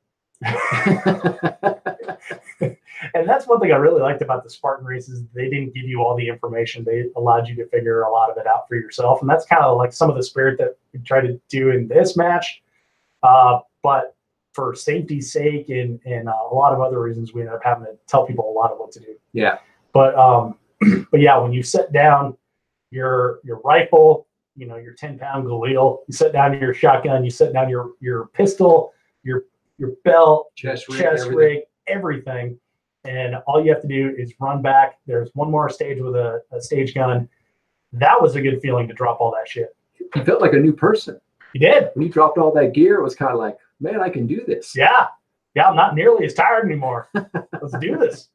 And that's one thing I really liked about the Spartan races. They didn't give you all the information. They allowed you to figure a lot of it out for yourself. And that's kind of like some of the spirit that we try to do in this match. But for safety's sake and a lot of other reasons, we ended up having to tell people a lot of what to do. Yeah. But yeah, when you set down your rifle, your 10-pound Galil, you set down your shotgun, you set down your pistol, your belt, chest rig, everything. And all you have to do is run back. There's one more stage with a stage gun. That was a good feeling to drop all that shit. You felt like a new person. You did. When you dropped all that gear, it was kind of like, man, I can do this. Yeah, I'm not nearly as tired anymore. Let's do this.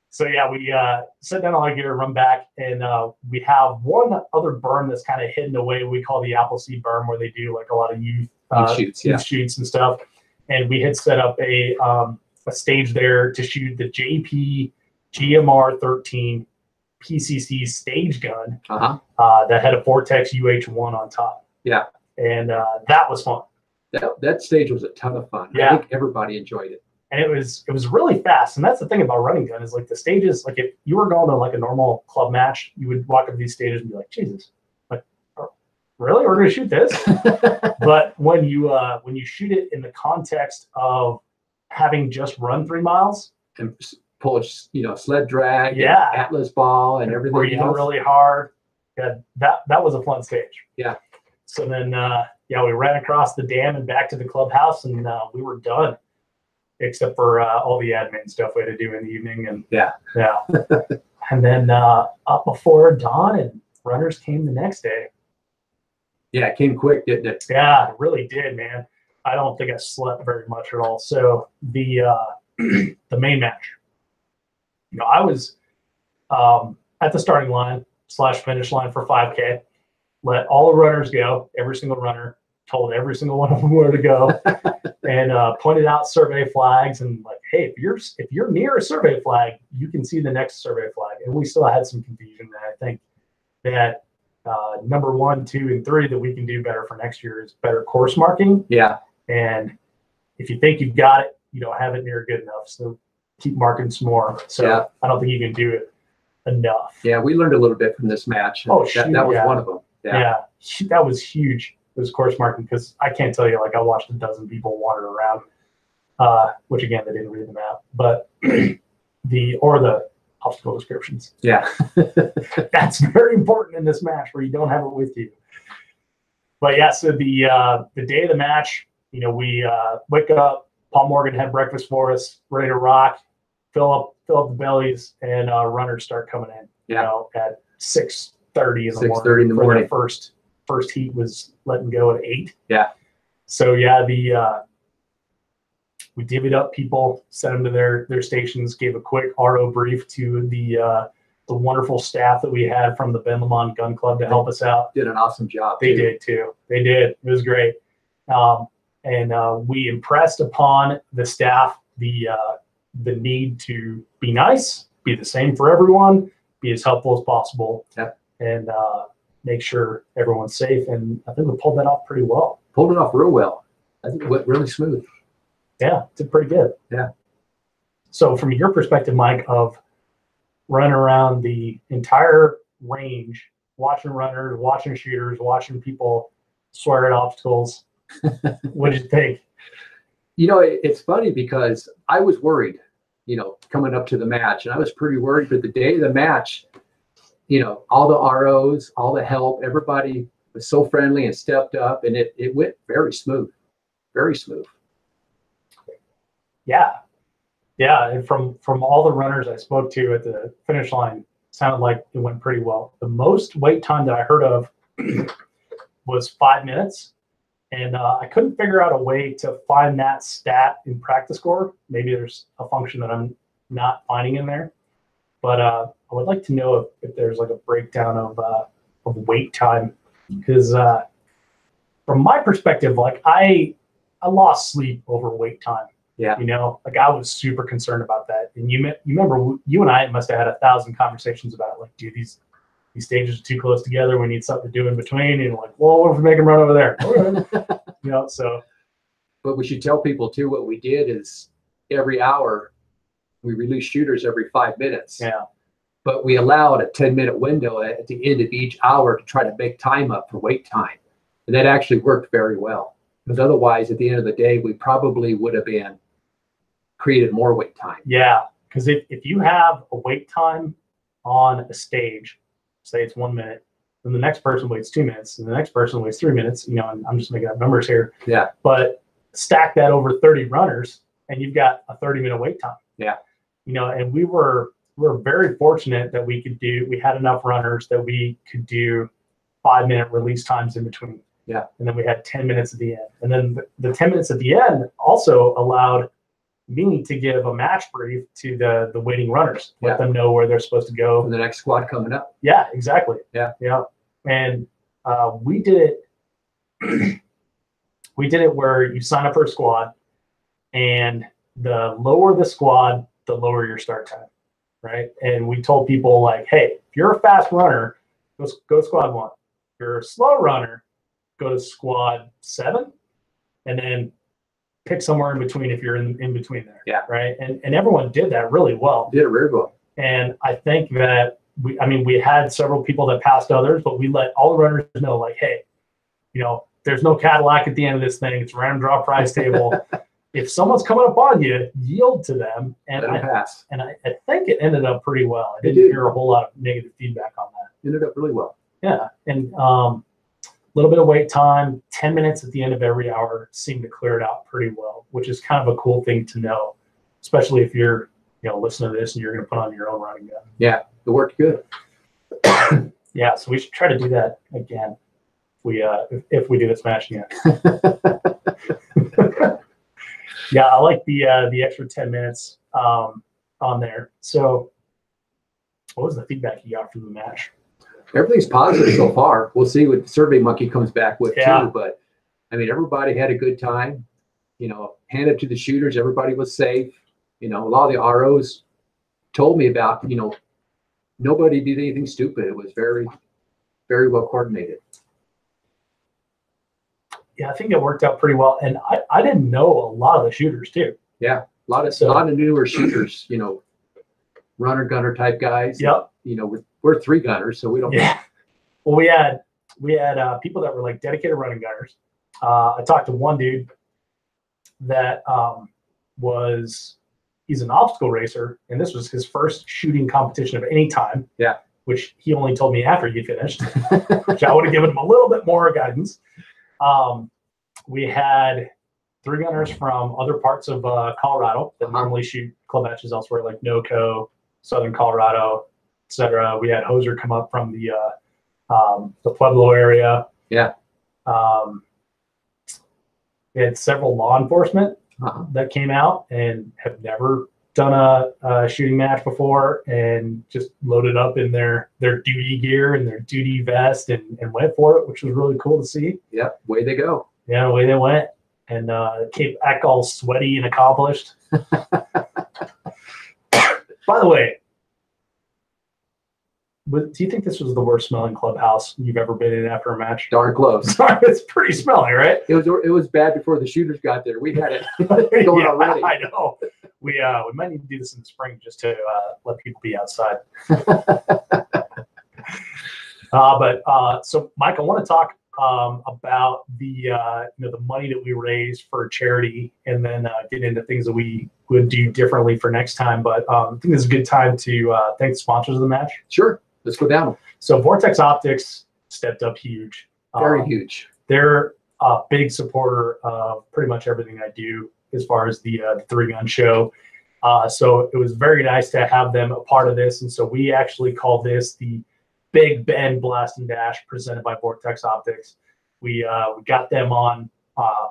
So yeah, we set down all our gear, run back, and we have one other berm that's kind of hidden away. We call the Appleseed berm, where they do like a lot of youth shoots and stuff. And we had set up a stage there to shoot the JP GMR 13 PCC stage gun that had a Vortex UH1 on top. Yeah, and that was fun. That stage was a ton of fun. Yeah. I think everybody enjoyed it. And it was really fast. And that's the thing about running gun, is like the stages, like if you were going to like a normal club match, you would walk up these stages and be like, Jesus, like, really? We're going to shoot this? But when you shoot it in the context of having just run 3 miles and pull a sled drag, yeah, and Atlas ball and everything, where you go really hard, yeah, that was a fun stage. Yeah. So then we ran across the dam and back to the clubhouse, and we were done, except for all the admin stuff we had to do in the evening. And yeah. And then up before dawn, and runners came the next day. Yeah, it came quick, didn't it? Yeah, it really did, man. I don't think I slept very much at all. So the main match, I was at the starting line / finish line for 5K. Let all the runners go. Every single runner, told every single one of them where to go, and pointed out survey flags, and like, hey, if you're near a survey flag, you can see the next survey flag. And we still had some confusion. And I think that number 1, 2, and 3 that we can do better for next year is better course marking. Yeah. And if you think you've got it, you don't have it near good enough. So keep marking some more. So yeah. I don't think you can do it enough. Yeah, we learned a little bit from this match. Oh, shoot, that was one of them. Yeah, that was huge. It was course marking, because I can't tell you, like, I watched a dozen people wander around, which again, they didn't read the map, but the obstacle descriptions. Yeah. That's very important in this match where you don't have it with you. But yeah, so the day of the match, we wake up, Paul Morgan had breakfast for us, ready to rock, fill up the bellies, and runners start coming in. At 6:30 in the morning. 6:30 in the morning. The first heat was letting go at 8. Yeah. So yeah, we divvied up people, sent them to their stations, gave a quick RO brief to the the wonderful staff that we had from the Ben Lamont Gun Club to help us out. Did an awesome job. They did too. They did. It was great. And we impressed upon the staff the need to be nice, be the same for everyone, be as helpful as possible, and make sure everyone's safe. And I think we pulled that off pretty well. Pulled it off real well. I think it went really smooth. Yeah, did pretty good. Yeah. So from your perspective, Mike, of running around the entire range, watching runners, watching shooters, watching people swear at obstacles, what did you think? You know, it's funny because I was worried, you know, coming up to the match, and I was pretty worried. But the day of the match, you know, all the ROs, all the help, everybody was so friendly and stepped up, and it went very smooth, very smooth. Yeah. Yeah, and from all the runners I spoke to at the finish line, sounded like it went pretty well. The most wait time that I heard of was 5 minutes, and I couldn't figure out a way to find that stat in practice score. Maybe there's a function that I'm not finding in there, but I would like to know if there's like a breakdown of wait time, because from my perspective, like I lost sleep over wait time. Yeah. You know, like I was super concerned about that. And you remember you and I must have had 1,000 conversations about it. Like, dude, these stages are too close together. We need something to do in between. And like, well, what if we make them run over there? You know, so. But we should tell people too, what we did is every hour we release shooters every 5 minutes. Yeah. But we allowed a 10-minute window at the end of each hour to try to make time up for wait time. And that actually worked very well. Because otherwise, at the end of the day, we probably would have created more wait time. Yeah, because if you have a wait time on a stage, say it's 1 minute, then the next person waits 2 minutes, and the next person waits 3 minutes, you know, and I'm just making up numbers here. Yeah. But stack that over 30 runners, and you've got a 30-minute wait time. Yeah. You know, and we were very fortunate that we had enough runners that we could do 5-minute release times in between. Yeah. And then we had 10 minutes at the end. And then the 10 minutes at the end also allowed me to give a match brief to the waiting runners, let them know where they're supposed to go. For the next squad coming up. Yeah, exactly. Yeah. Yeah. And we did it we did it where you sign up for a squad, and the lower the squad, the lower your start time. Right. And we told people, like, hey, if you're a fast runner, go squad 1. If you're a slow runner, go to squad 7, and then pick somewhere in between if you're in between there. Yeah. Right. And everyone did that really well. Did it really well. And I think that we had several people that passed others, but we let all the runners know, like, hey, you know, there's no Cadillac at the end of this thing. It's a random draw prize table. If someone's coming up on you, yield to them. And pass. And I think it ended up pretty well. I didn't hear a whole lot of negative feedback on that. Ended up really well. Yeah. And little bit of wait time, 10 minutes at the end of every hour seemed to clear it out pretty well, which is kind of a cool thing to know, especially if you're, you know, listening to this and you're going to put on your own running gun. Yeah, it worked good. Yeah, so we should try to do that again if we do this match again. Yeah, I like the extra 10 minutes on there. So what was the feedback you got from the match? Everything's positive so far. We'll see what SurveyMonkey comes back with too. But I mean, everybody had a good time. You know, handed to the shooters, everybody was safe. You know, a lot of the ROs told me about, you know, nobody did anything stupid. It was very, very well coordinated. Yeah, I think it worked out pretty well. And I didn't know a lot of the shooters too. Yeah, a lot of newer shooters, you know, runner gunner type guys. Yep. You know, we're 3 gunners, so we don't. Yeah. Well, we had people that were like dedicated running gunners. I talked to one dude that he's an obstacle racer, and this was his first shooting competition of any time. Yeah. Which he only told me after he finished, which I would have given him a little bit more guidance. We had 3 gunners from other parts of Colorado that normally shoot club matches elsewhere, like NoCo, Southern Colorado, etc. We had Hoser come up from the Pueblo area. Yeah. We had several law enforcement that came out and have never done a shooting match before and just loaded up in their duty gear and their duty vest and went for it, which was really cool to see. Yep, way they go. Yeah, away they went. And came back all sweaty and accomplished. By the way, do you think this was the worst smelling clubhouse you've ever been in after a match? Darn close. It's pretty smelly, right? It was bad before the shooters got there. We had it going already. I know. We might need to do this in the spring just to let people be outside. So Mike, I want to talk about the the money that we raised for charity, and then get into things that we would do differently for next time. But I think this is a good time to thank the sponsors of the match. Sure, let's go down. So Vortex Optics stepped up huge. Very huge. They're a big supporter of pretty much everything I do as far as the 3-gun show. So it was very nice to have them a part of this. And so we actually call this the Big Ben Blast and Dash presented by Vortex Optics. We got them on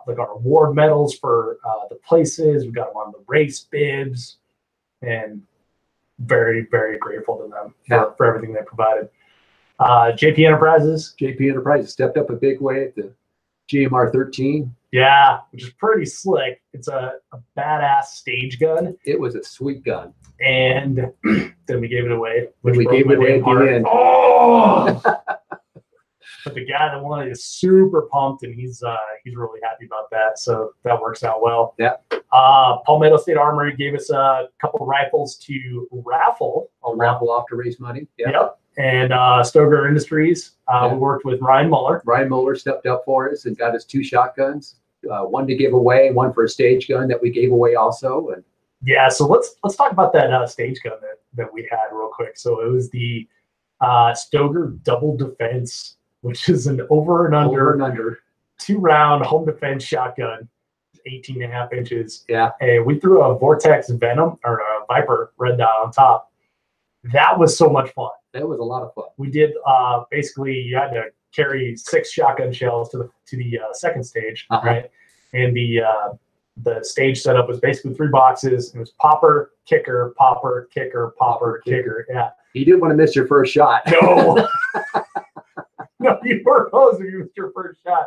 like our award medals for the places. We got them on the race bibs, and very, very grateful to them for everything they provided. JP Enterprises stepped up a big way at the GMR 13. Yeah, which is pretty slick. It's a badass stage gun. It was a sweet gun. And then we gave it away. We gave it away at the end. Oh! But the guy that won it is super pumped, and he's really happy about that. So that works out well. Yeah. Palmetto State Armory gave us a couple rifles to raffle. Raffle off to raise money. Yep. And Stoger Industries, we worked with Ryan Muller. Ryan Muller stepped up for us and got us 2 shotguns, one to give away, one for a stage gun that we gave away also. And yeah, so let's talk about that stage gun that we had real quick. So it was the Stoger Double Defense, which is an over and under 2-round home defense shotgun, 18.5 inches. Yeah. And we threw a Vortex Venom or a Viper red dot on top. That was so much fun. That was a lot of fun. We did basically you had to carry 6 shotgun shells to the second stage, right? And the stage setup was basically 3 boxes. It was popper, kicker, popper, kicker, popper, kicker. Yeah. You didn't want to miss your first shot. No. No, you were close if you missed your first shot.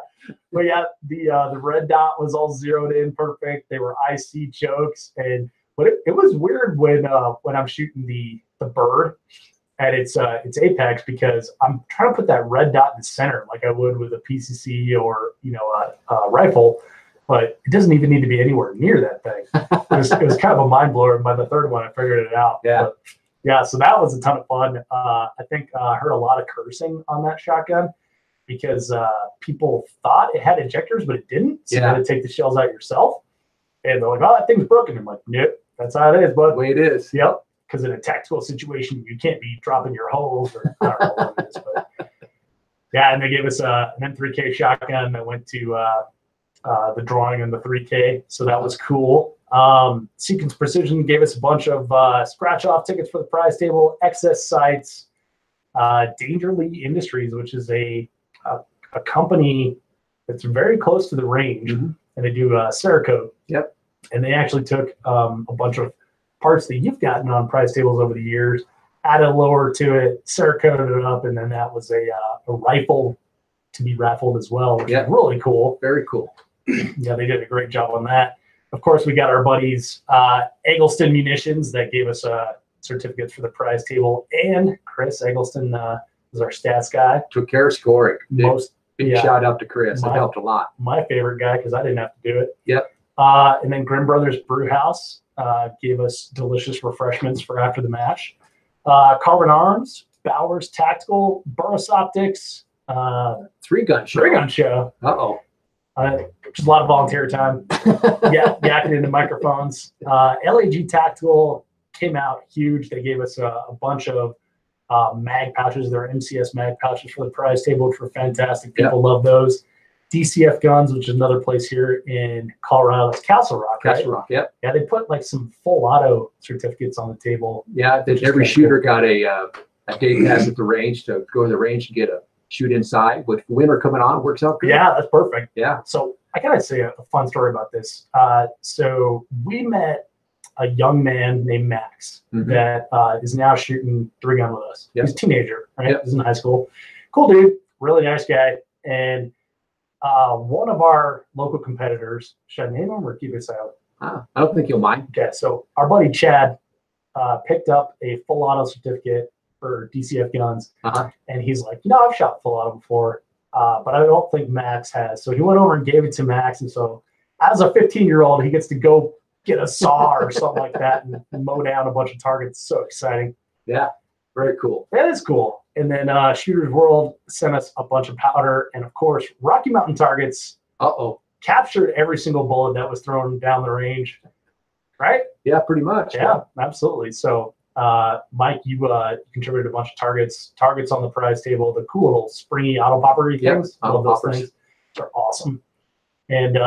But yeah, the red dot was all zeroed in perfect. They were IC chokes, but it was weird when I'm shooting the bird at its apex, because I'm trying to put that red dot in the center like I would with a PCC or a rifle, but it doesn't even need to be anywhere near that thing. It was kind of a mind blower. And by the third one, I figured it out. Yeah. But yeah, so that was a ton of fun. I think I heard a lot of cursing on that shotgun because people thought it had ejectors, but it didn't. So you had to take the shells out yourself. And they're like, "Oh, that thing's broken." I'm like, "Nope, that's how it is, bud." The way it is. Yep. Because in a tactical situation, you can't be dropping your hose, or I don't know what it is. But yeah, and they gave us an M3K shotgun that went to the drawing in the 3K. So that was cool. Sequence Precision gave us a bunch of scratch-off tickets for the prize table, excess sights, Dangerly Industries, which is a company that's very close to the range, and they do Cerakote. Yep. And they actually took a bunch of parts that you've gotten on prize tables over the years, added a lower to it, Cerakoted it up, and then that was a rifle to be raffled as well, which is really cool. Very cool. Yeah, they did a great job on that. Of course, we got our buddies Eggleston Munitions that gave us certificates for the prize table, and Chris Eggleston was our stats guy. Took care of scoring. Big shout out to Chris. It helped a lot. My favorite guy, because I didn't have to do it. Yep. And then Grimm Brothers Brew House gave us delicious refreshments for after the match. Carbon Arms, Bowers Tactical, Burris Optics. 3-gun show. 3-gun show. Uh-oh. Just a lot of volunteer time. Yakking into microphones. LAG Tactical came out huge. They gave us a bunch of mag pouches. They're MCS mag pouches for the prize table, which were fantastic. People love those. DCF Guns, which is another place here in Colorado. It's Castle Rock, right? Castle Rock, yep. Yeah, they put like some full auto certificates on the table. Yeah, every shooter got a day pass at the range to go to the range and get a shoot inside. With winter coming on, works out good. Yeah, that's perfect. Yeah. So I gotta say a fun story about this. So we met a young man named Max that is now shooting 3-gun with us. He's a teenager, right? He's in high school. Cool dude, really nice guy. And one of our local competitors, should I name him or keep it silent? I don't think you'll mind. Okay, so our buddy Chad picked up a full auto certificate for DCF guns, and he's like, I've shot full auto before, but I don't think Max has. So he went over and gave it to Max, and so as a 15-year-old, he gets to go get a saw or something like that and mow down a bunch of targets. So exciting. Yeah, very cool. That is cool. And then Shooters World sent us a bunch of powder, and of course, Rocky Mountain Targets captured every single bullet that was thrown down the range, right? Yeah, pretty much. Yeah, absolutely. So, Mike, you contributed a bunch of targets on the prize table, the cool little springy auto popper things. I love those things. They're awesome. And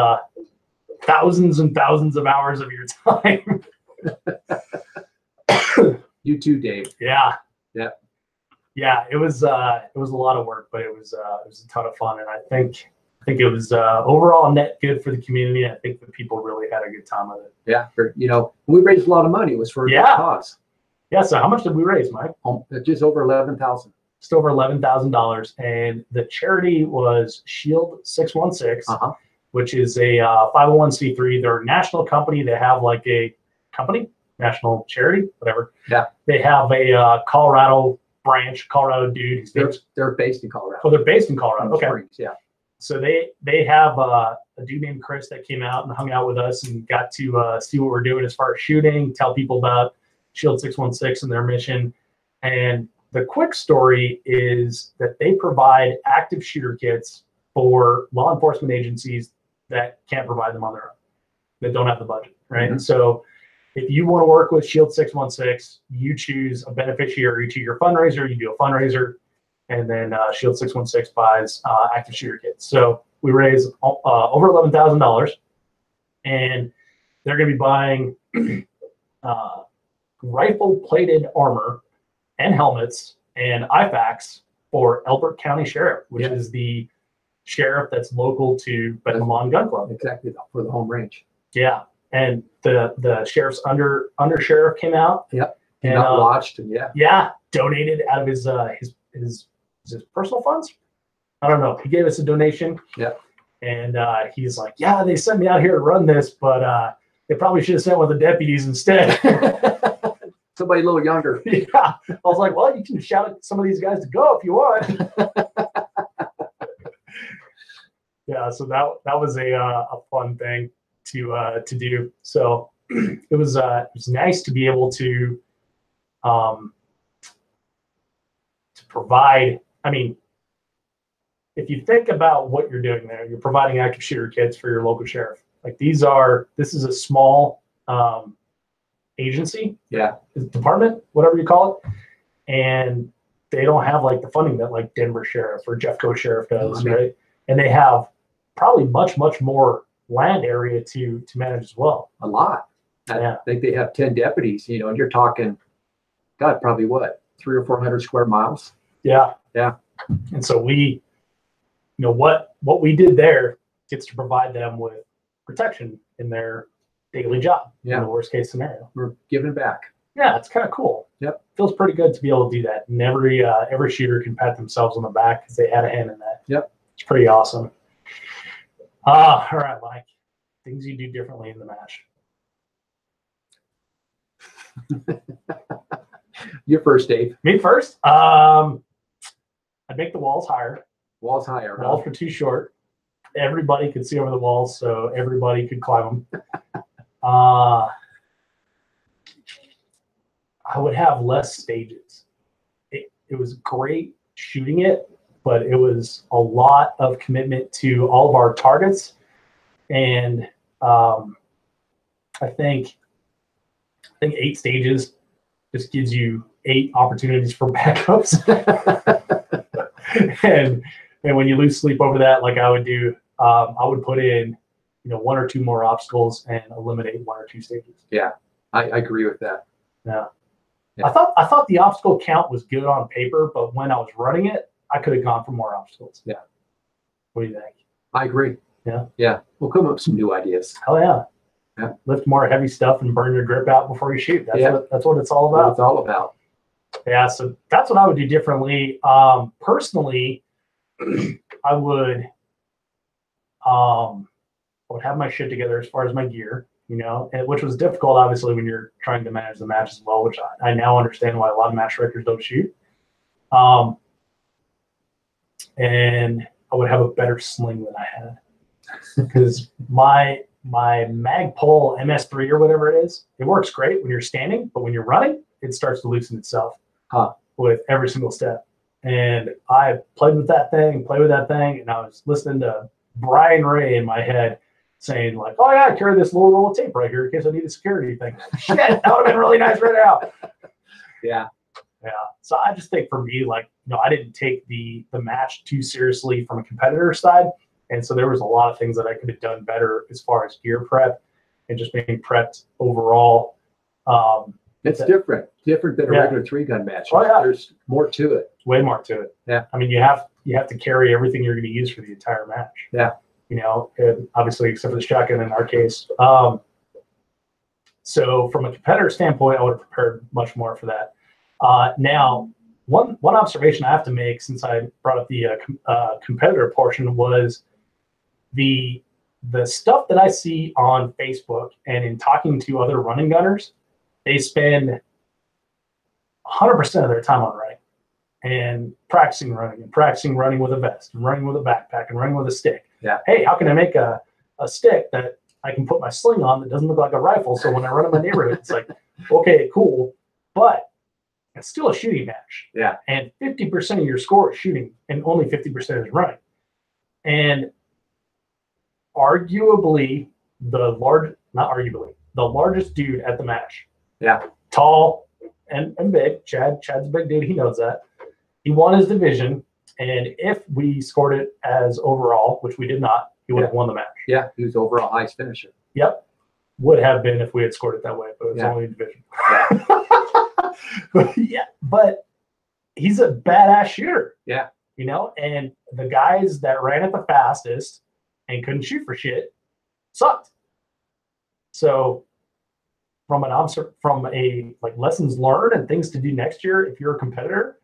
thousands and thousands of hours of your time. You too, Dave. Yeah. Yeah. Yeah, it was a lot of work, but it was a ton of fun, and I think it was overall net good for the community. I think the people really had a good time with it. Yeah, we raised a lot of money. It was for a good cause. Yeah. So how much did we raise, Mike? Just over $11,000. Just over $11,000, and the charity was Shield 616, which is a 501c3. They're a national company. They have like a company, national charity, whatever. Yeah. They have a Colorado branch, Colorado dude. They're based in Colorado. Oh, they're based in Colorado. Okay. Springs, yeah. So they have a dude named Chris that came out and hung out with us and got to see what we're doing as far as shooting, tell people about Shield 616 and their mission. And the quick story is that they provide active shooter kits for law enforcement agencies that can't provide them on their own, that don't have the budget, right? So if you want to work with Shield 616, you choose a beneficiary to your fundraiser. You do a fundraiser, and then Shield 616 buys active shooter kits. So we raised over $11,000, and they're going to be buying rifle-plated armor and helmets and IFAKs for Elbert County Sheriff, which is the sheriff that's local to Benhamon Gun Club. Exactly, for the home range. Yeah. And the sheriff's under sheriff came out. Yep. And watched and donated out of his personal funds. I don't know. He gave us a donation. Yep. And he's like, they sent me out here to run this, but they probably should have sent one of the deputies instead. Somebody a little younger. Yeah. I was like, well, you can shout at some of these guys to go if you want. Yeah. So that was a fun thing to do. So it was nice to be able to provide. I mean, if you think about what you're doing there, you're providing active shooter kits for your local sheriff. Like this is a small agency, department, whatever you call it, and they don't have like the funding that like Denver Sheriff or Jeffco Sheriff does, right? And they have probably much more land area to manage as well. A lot. I think they have 10 deputies, and you're talking, God, probably what, 300 or 400 square miles? Yeah. Yeah. And so we, what we did there gets to provide them with protection in their daily job. Yeah. In the worst case scenario. We're giving back. Yeah, it's kind of cool. Yep. Feels pretty good to be able to do that. And every shooter can pat themselves on the back because they had a hand in that. Yep. It's pretty awesome. All right, Mike. Things you do differently in the match. You're first, Dave. Me first? I'd make the walls higher. Walls higher. Walls were too short. Everybody could see over the walls, so everybody could climb them. I would have less stages. It was great shooting it, but it was a lot of commitment to all of our targets. And I think 8 stages just gives you 8 opportunities for backups. and when you lose sleep over that, like I would do, I would put in, 1 or 2 more obstacles and eliminate 1 or 2 stages. Yeah, I agree with that. Yeah. I thought the obstacle count was good on paper, but when I was running it, I could have gone for more obstacles. Yeah. What do you think? I agree. Yeah. Yeah. We'll come up with some new ideas. Hell yeah. lift more heavy stuff and burn your grip out before you shoot. That's what it's all about. What it's all about. Yeah, so that's what I would do differently. Personally, I would have my shit together as far as my gear, which was difficult, obviously, when you're trying to manage the match as well, which I now understand why a lot of match directors don't shoot. And I would have a better sling than I had, because my Magpul MS3 or whatever it is, it works great when you're standing, but when you're running, it starts to loosen itself with every single step. And I played with that thing, and I was listening to Brian Ray in my head saying like, oh yeah, I carry this little roll of tape right here in case I need a security thing. Shit, that would have been really nice right now. Yeah. So I just think for me, like, I didn't take the match too seriously from a competitor side. And so there was a lot of things that I could have done better as far as gear prep and just being prepped overall. It's different than a regular 3-gun match. Oh, yeah. There's more to it. Way more to it. Yeah. I mean, you have to carry everything you're going to use for the entire match. Yeah. And obviously, except for the shotgun in our case. So from a competitor standpoint, I would have prepared much more for that. Now, one observation I have to make, since I brought up the competitor portion, was the stuff that I see on Facebook and in talking to other running gunners. They spend 100% of their time on running and practicing running with a vest, and running with a backpack, and running with a stick. Yeah. Hey, how can I make a stick that I can put my sling on that doesn't look like a rifle? So when I run in my neighborhood, it's like, okay, cool, but it's still a shooting match. Yeah. And 50% of your score is shooting, and only 50% is running. And arguably the largest dude at the match. Yeah. Tall and big. Chad's a big dude. He knows that. He won his division. And if we scored it as overall, which we did not, he would have won the match. Yeah. He was overall highest finisher. Yep. Would have been if we had scored it that way, but it was only a division. Yeah. But he's a badass shooter. Yeah. And the guys that ran it the fastest and couldn't shoot for shit sucked. So from a lessons learned and things to do next year, if you're a competitor,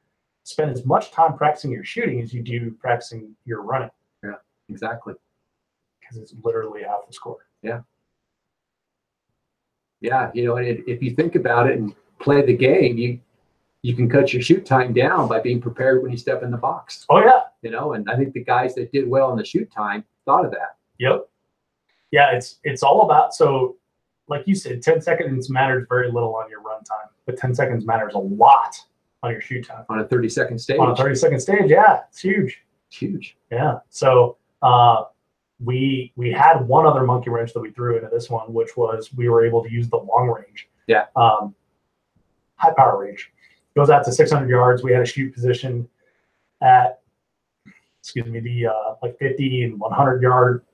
spend as much time practicing your shooting as you do practicing your running. Yeah, exactly. Because it's literally half the score. Yeah. Yeah, if you think about it and play the game, you can cut your shoot time down by being prepared when you step in the box. Oh yeah. And I think the guys that did well in the shoot time thought of that. Yep. Yeah, it's all about, so like you said, 10 seconds matters very little on your run time, but 10 seconds matters a lot on your shoot time. On a 30-second stage. On a 30-second stage, yeah, it's huge. It's huge. Yeah. So we had one other monkey wrench that we threw into this one, which was we were able to use the long range. Yeah. High power range. Goes out to 600 yards. We had a shoot position at, the like 50 and 100 yard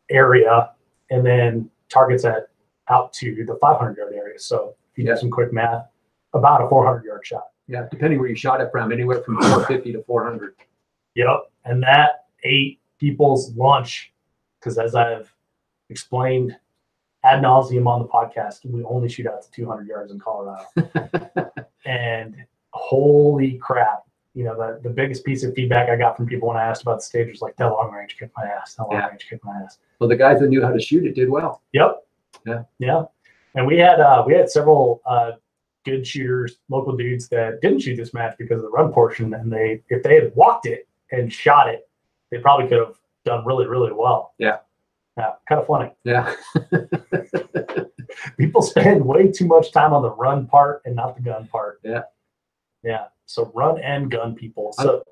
area, and then targets out to the 500 yard area. So if you do some quick math, about a 400 yard shot. Yeah, depending where you shot it from, anywhere from 450 to 400. Yep, and that ate people's lunch, because as I've explained ad nauseum on the podcast, we only shoot out to 200 yards in Colorado. And holy crap, the biggest piece of feedback I got from people when I asked about the stage was like, that long range kicked my ass. That long range kicked my ass. Well, the guys that knew how to shoot it did well. Yep. Yeah. And we had several good shooters, local dudes that didn't shoot this match because of the run portion, and if they had walked it and shot it, they probably could have done really, really well. Yeah. Yeah, kind of funny. Yeah. People spend way too much time on the run part and not the gun part. Yeah. Yeah. So run and gun people. So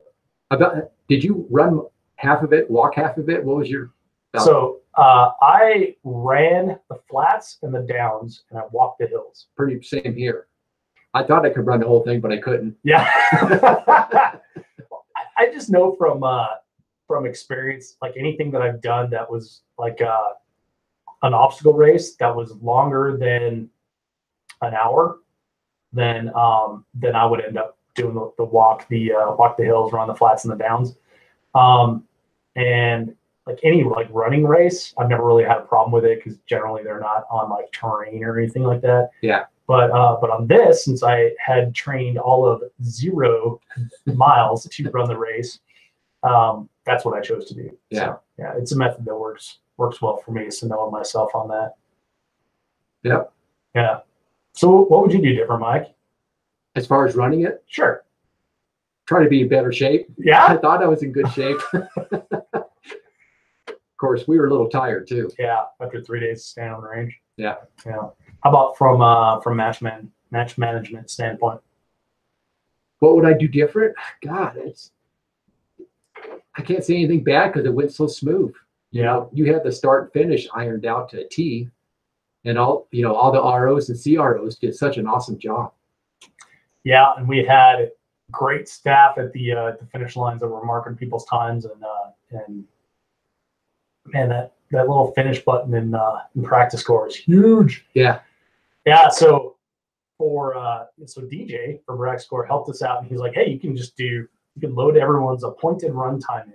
did you run half of it, walk half of it? What was your So I ran the flats and the downs, and I walked the hills. Pretty same here. I thought I could run the whole thing, but I couldn't. Yeah. I just know from experience, like anything that I've done that was like an obstacle race that was longer than an hour, then I would end up doing the walk the hills, run the flats and the downs. And like any like running race, I've never really had a problem with it because generally they're not on like terrain or anything like that. Yeah. But on this, since I had trained all of 0 miles to run the race, that's what I chose to do. Yeah. So, yeah, it's a method that works well for me. So knowing myself on that. Yep. Yeah. So what would you do different, Mike? As far as running it? Sure. Try to be in better shape. Yeah. I thought I was in good shape. Of course, we were a little tired too. Yeah, after 3 days standing on the range. Yeah. Yeah. How about from match management standpoint? What would I do different? God, I can't say anything bad because it went so smooth. You know, you had the start and finish ironed out to a T, and all the ROs and CROs did such an awesome job. Yeah, and we had great staff at the finish lines that were marking people's times, and man, that little finish button in practice score is huge. Yeah. Yeah. So DJ from Rack Score helped us out, and he's like, hey, you can load everyone's appointed run time in.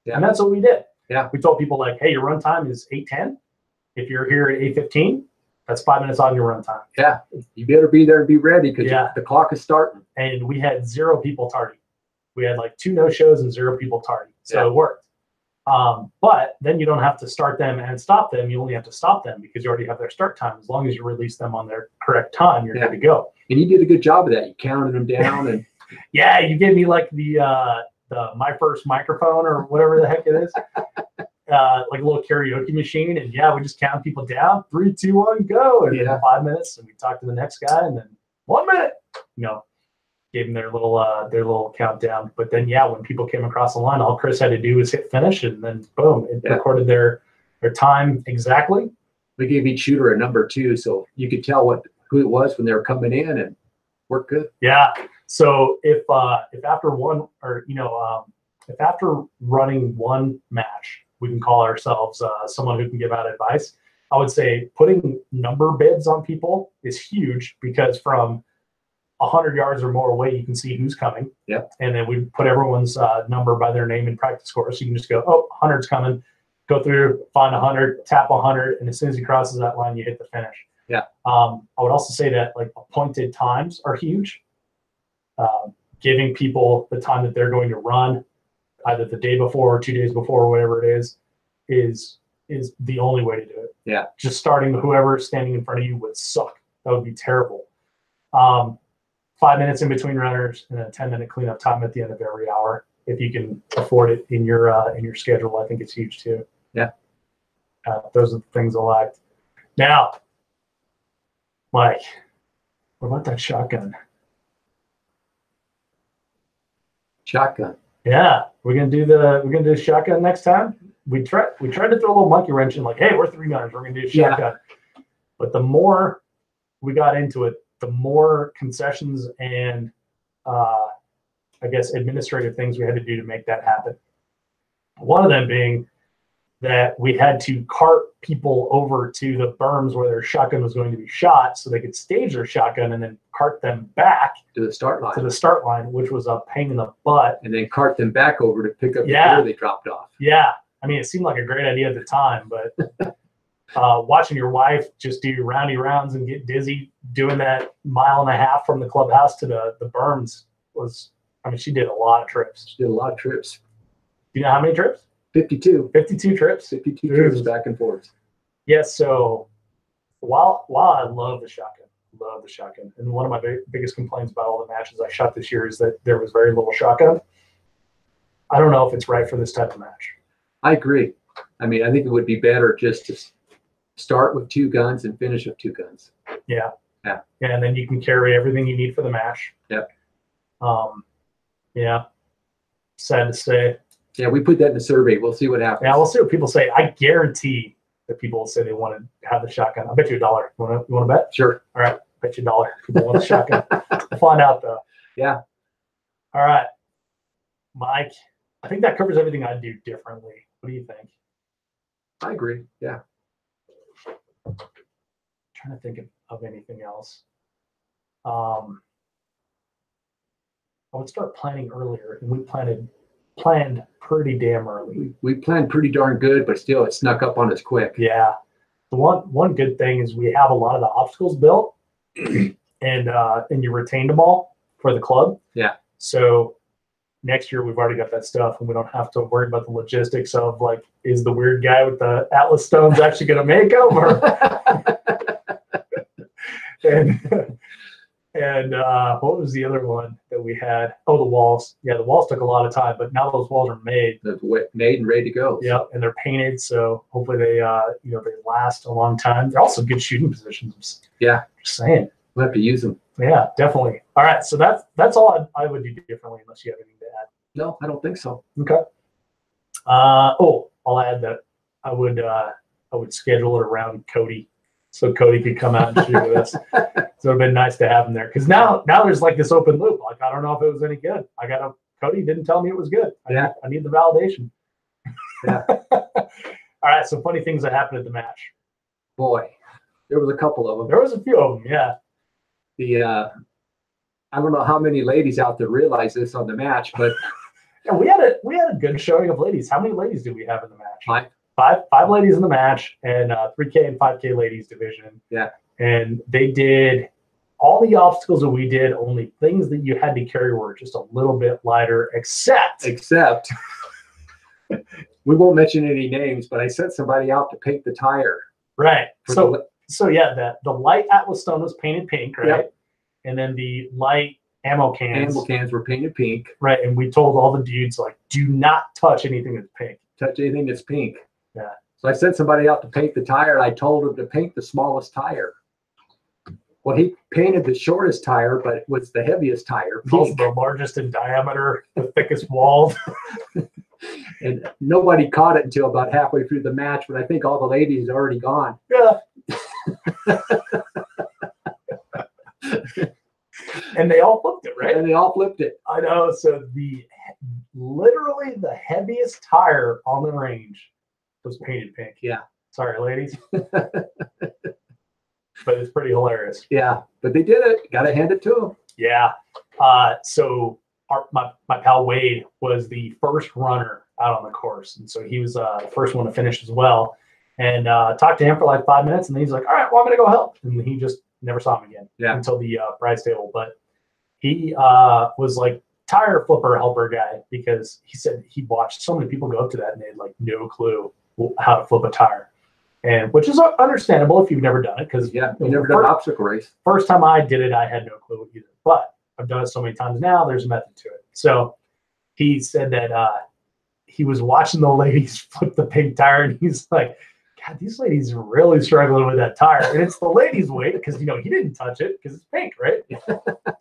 Yeah. And that's what we did. Yeah. We told people like, hey, your run time is 8:10. If you're here at 8:15, that's 5 minutes on your run time. Yeah. You better be there and be ready because the clock is starting. And we had 0 people tardy. We had like 2 no-shows and 0 people tardy. So it worked. But then you don't have to start them and stop them. You only have to stop them because you already have their start time. As long as you release them on their correct time, you're good to go. And you did a good job of that. You counted them down and yeah, you gave me like the my first microphone or whatever the heck it is. Like a little karaoke machine, and we just count people down. 3, 2, 1, go, and then 5 minutes, and we talk to the next guy, and then 1 minute. Gave them their little countdown. But then when people came across the line, all Chris had to do was hit finish, and then boom, it recorded their time exactly. We gave each shooter a number too, so you could tell who it was when they were coming in, and worked good. Yeah. So if after one or if after running one match, we can call ourselves someone who can give out advice, I would say putting number bids on people is huge because from 100 yards or more away, you can see who's coming. Yep. And then we put everyone's number by their name in practice score. So you can just go, oh, 100's coming, go through, find 100, tap 100, and as soon as he crosses that line, you hit the finish. Yeah. I would also say that like appointed times are huge. Giving people the time that they're going to run, either the day before or 2 days before, or whatever it is the only way to do it. Yeah. Just starting whoever's standing in front of you would suck. That would be terrible. 5 minutes in between runners and a 10-minute cleanup time at the end of every hour. If you can afford it in your schedule, I think it's huge too. Yeah. Those are the things I liked. Now, Mike, what about that shotgun? Shotgun. Yeah, we're gonna do shotgun next time. We tried to throw a little monkey wrench in, like, hey, we're 3 gunners, we're gonna do shotgun. But the more we got into it, the more concessions and I guess administrative things we had to do to make that happen. One of them being that we had to cart people over to the berms where their shotgun was going to be shot so they could stage their shotgun and then cart them back to the start line, which was a pain in the butt. And then cart them back over to pick up the gear they dropped off. Yeah. I mean, it seemed like a great idea at the time, but watching your wife just do roundy rounds and get dizzy doing that 1.5 miles from the clubhouse to the berms was, I mean, she did a lot of trips. She did a lot of trips. Do you know how many trips? 52. 52 trips. 52 trips back and forth. Yes. So while I love the shotgun, and one of my biggest complaints about all the matches I shot this year is that there was very little shotgun. I don't know if it's right for this type of match. I agree. I mean, I think it would be better just to start with 2 guns and finish with 2 guns. Yeah. Yeah. And then you can carry everything you need for the match. Yep. Yeah. Sad to say. Yeah, we put that in the survey. We'll see what happens. Yeah, we'll see what people say. I guarantee that people will say they want to have the shotgun. I'll bet you $1. You want to bet? Sure. All right. Bet you $1. People want the shotgun. We'll find out though. Yeah. All right. Mike, I think that covers everything I'd do differently. What do you think? I agree. Yeah. I'm trying to think of anything else. I would start planning earlier, and we planted planned pretty damn early. We planned pretty darn good, but still, it snuck up on us quick. Yeah. The one good thing is we have a lot of the obstacles built, and you retained them all for the club. Yeah. So next year we've already got that stuff, and we don't have to worry about the logistics of like, is the weird guy with the Atlas stones actually going to make them? Or and what was the other one that we had? Oh, the walls. Yeah, the walls took a lot of time, but now those walls are made. They're made and ready to go. Yeah, and they're painted, so hopefully they they last a long time. They're also good shooting positions. Yeah, just saying. We'll have to use them. Yeah, definitely. All right, so that's all I would do differently, unless you have anything to add. No, I don't think so. Okay. I'll add that I would schedule it around Cody, so Cody could come out and shoot with us. So it'd been nice to have him there, because now there's like this open loop. Like, I don't know if it was any good. Cody didn't tell me it was good. I need the validation. Yeah. All right. So funny things that happened at the match. Boy, there was a couple of them. There was a few of them. Yeah. I don't know how many ladies out there realize this on the match, but yeah, we had a good showing of ladies. How many ladies did we have in the match? Five ladies in the match, and 3K and 5K ladies division. Yeah. And they did all the obstacles that we did. Only things that you had to carry were just a little bit lighter, except we won't mention any names, but I sent somebody out to paint the tire. Right. So yeah, the light Atlas stone was painted pink, right? Yep. And then the light ammo cans were painted pink. Right. And we told all the dudes, like, do not touch anything that's pink. Touch anything that's pink. Yeah. So I sent somebody out to paint the tire, and I told him to paint the smallest tire. Well, he painted the shortest tire, but it was the heaviest tire. Also the largest in diameter, the thickest wall. And nobody caught it until about halfway through the match, but I think all the ladies had already gone. Yeah. And they all flipped it, right? And they all flipped it. I know. So literally the heaviest tire on the range was painted pink. Yeah. Sorry, ladies. But it's pretty hilarious. Yeah, but they did it. Got to hand it to them. Yeah. So my pal Wade was the first runner out on the course, and so he was the first one to finish as well. And talked to him for like 5 minutes, and then he's like, "All right, well, I'm gonna go help." And he just never saw him again until the prize table. But he was like tire flipper helper guy, because he said he watched so many people go up to that and they had like no clue how to flip a tire. And which is understandable if you've never done it, because you've never done an obstacle race. First time I did it, I had no clue either. But I've done it so many times now, there's a method to it. So he said that he was watching the ladies flip the pink tire, and he's like, God, these ladies are really struggling with that tire. And it's the ladies' weight, because he didn't touch it because it's pink, right?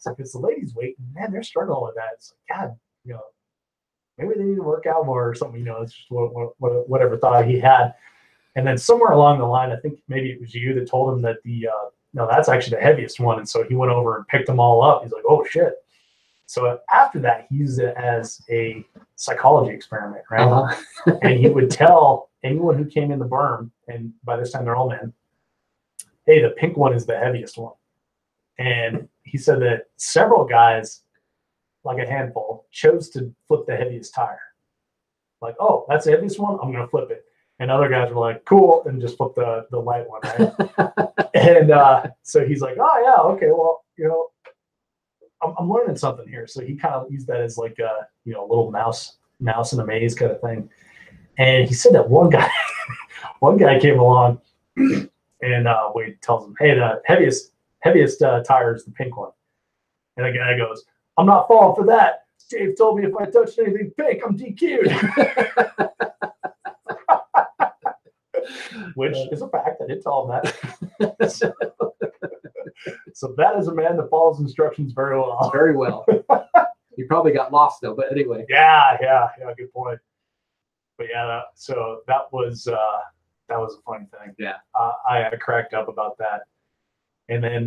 So it's the ladies' weight, and man, they're struggling with that. It's like, God, maybe they need to work out more or something. It's just whatever thought he had. And then somewhere along the line, I think maybe it was you that told him that no, that's actually the heaviest one. And so he went over and picked them all up. He's like, oh shit. So after that, he used it as a psychology experiment, right? Uh-huh. And he would tell anyone who came in the berm, and by this time they're all men, hey, the pink one is the heaviest one. And he said that several guys, like a handful, chose to flip the heaviest tire. Like, oh, that's the heaviest one, I'm going to flip it. And other guys were like, cool, and just flip the light one, right? And so he's like, oh, yeah, okay, well, I'm learning something here. So he kind of used that as like a little mouse in a maze kind of thing. And he said that one guy came along, and Wade tells him, hey, the heaviest tire is the pink one. And the guy goes, I'm not falling for that. Dave told me if I touched anything pink, I'm DQ'd. Which is a fact. I did tell him that. So that is a man that follows instructions very well. Very well. He probably got lost though, but anyway. Yeah, good point. But yeah, so that was a funny thing. Yeah. I cracked up about that. And then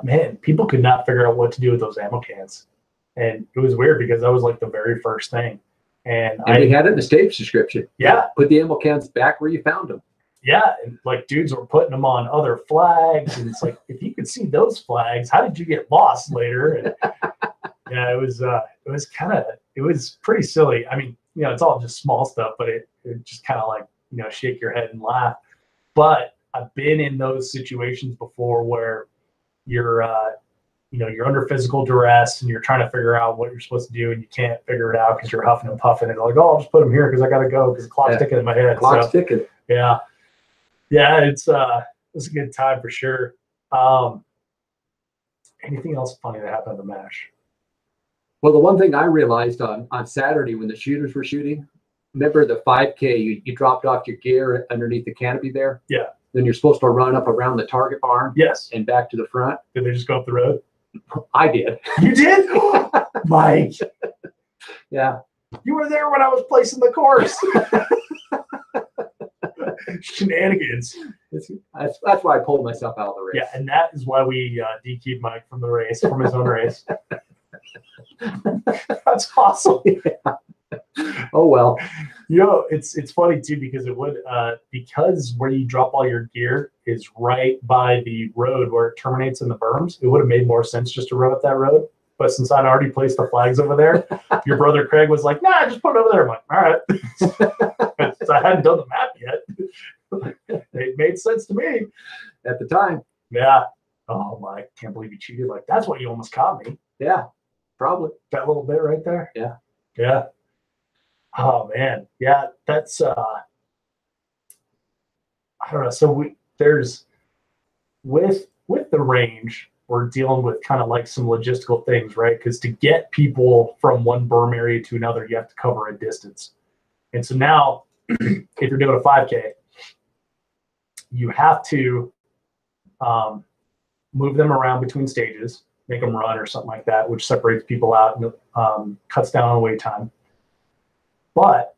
man, people could not figure out what to do with those ammo cans. And it was weird because that was like the very first thing. And we had it in the stage description. Yeah. Put the ammo cans back where you found them. Yeah, and like dudes were putting them on other flags, and it's like, if you could see those flags, how did you get lost later? And yeah, it was pretty silly. I mean, you know, it's all just small stuff, but it just kind of like, you know, shake your head and laugh. But I've been in those situations before where you're, you know, you're under physical duress and you're trying to figure out what you're supposed to do and you can't figure it out because you're huffing and puffing and like, oh, I'll just put them here because I got to go because the clock's ticking in my head. Clock's ticking. Yeah. Yeah. It's a good time for sure. Anything else funny that happened at the MASH? Well, the one thing I realized on Saturday when the shooters were shooting, remember the 5K, you dropped off your gear underneath the canopy there? Yeah. Then you're supposed to run up around the target barn. Yes. And back to the front. Did they just go up the road? I did. You did? Mike. Yeah. You were there when I was placing the course. Shenanigans. That's why I pulled myself out of the race. Yeah, and that is why we DQ'd Mike from the race, from his own race. That's awesome. Yeah. Oh well. You know, it's funny too because it would because where you drop all your gear is right by the road where it terminates in the berms. It would have made more sense just to run up that road. But since I'd already placed the flags over there, your brother Craig was like, "Nah, just put it over there." I'm like, "All right." So I hadn't done the map yet. It made sense to me at the time. Yeah. Oh my! Can't believe you cheated. Like that's what you almost caught me. Yeah. Probably that little bit right there. Yeah. Yeah. Oh man. Yeah. That's I don't know. So there's with the range, we're dealing with kind of like some logistical things, right? Because to get people from one berm area to another, you have to cover a distance. And so now if you're doing a 5K, you have to move them around between stages, make them run or something like that, which separates people out and cuts down on wait time. But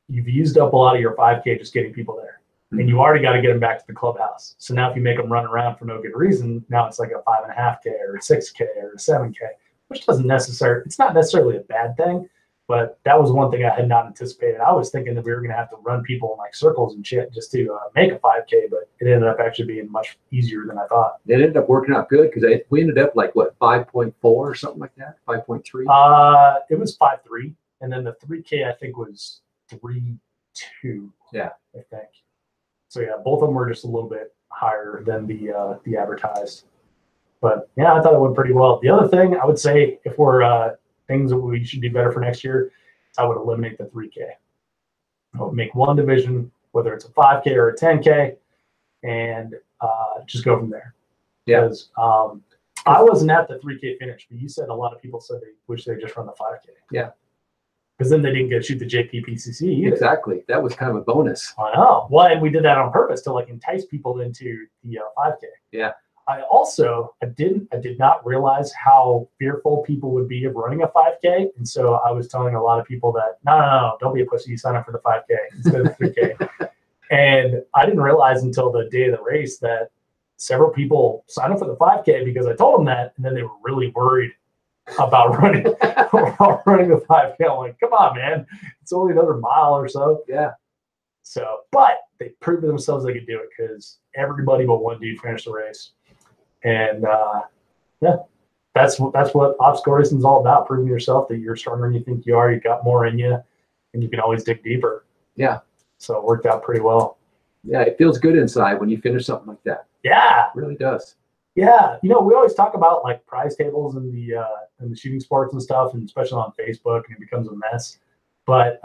you've used up a lot of your 5K just getting people there. And you already got to get them back to the clubhouse. So now if you make them run around for no good reason, now it's like a 5.5K or a 6K or a 7K, which doesn't necessarily, it's not necessarily a bad thing, but that was one thing I had not anticipated. I was thinking that we were going to have to run people in like circles and shit just to make a 5K, but it ended up actually being much easier than I thought. It ended up working out good because we ended up like what, 5.4 or something like that, 5.3. It was 5.3, and then the 3K I think was 3.2. Yeah, I think. So yeah, both of them were just a little bit higher than the advertised. But yeah, I thought it went pretty well. The other thing I would say, if we're things that we should do better for next year, I would eliminate the 3K. I would make one division, whether it's a 5K or a 10K, and just go from there. Yeah. Because I wasn't at the 3K finish, but you said a lot of people said they wish they just run the 5K. Yeah. Because then they didn't get to shoot the JPPCC either. Exactly. That was kind of a bonus. I know. Well, and we did that on purpose to like entice people into the 5K. Yeah. I did not realize how fearful people would be of running a 5K. And so I was telling a lot of people that, no, don't be a pussy. You sign up for the 5K instead of the 3K. And I didn't realize until the day of the race that several people signed up for the 5K because I told them that. And then they were really worried about running the 5K. I'm like, come on, man. It's only another mile or so. Yeah. So, but they proved to themselves they could do it because everybody but one dude finished the race. And yeah, that's what obstacle racing is all about, proving yourself that you're stronger than you think you are. You got more in you, and you can always dig deeper. Yeah. So it worked out pretty well. Yeah, it feels good inside when you finish something like that. Yeah. It really does. Yeah. You know, we always talk about like prize tables in the shooting sports and stuff, and especially on Facebook, and it becomes a mess. But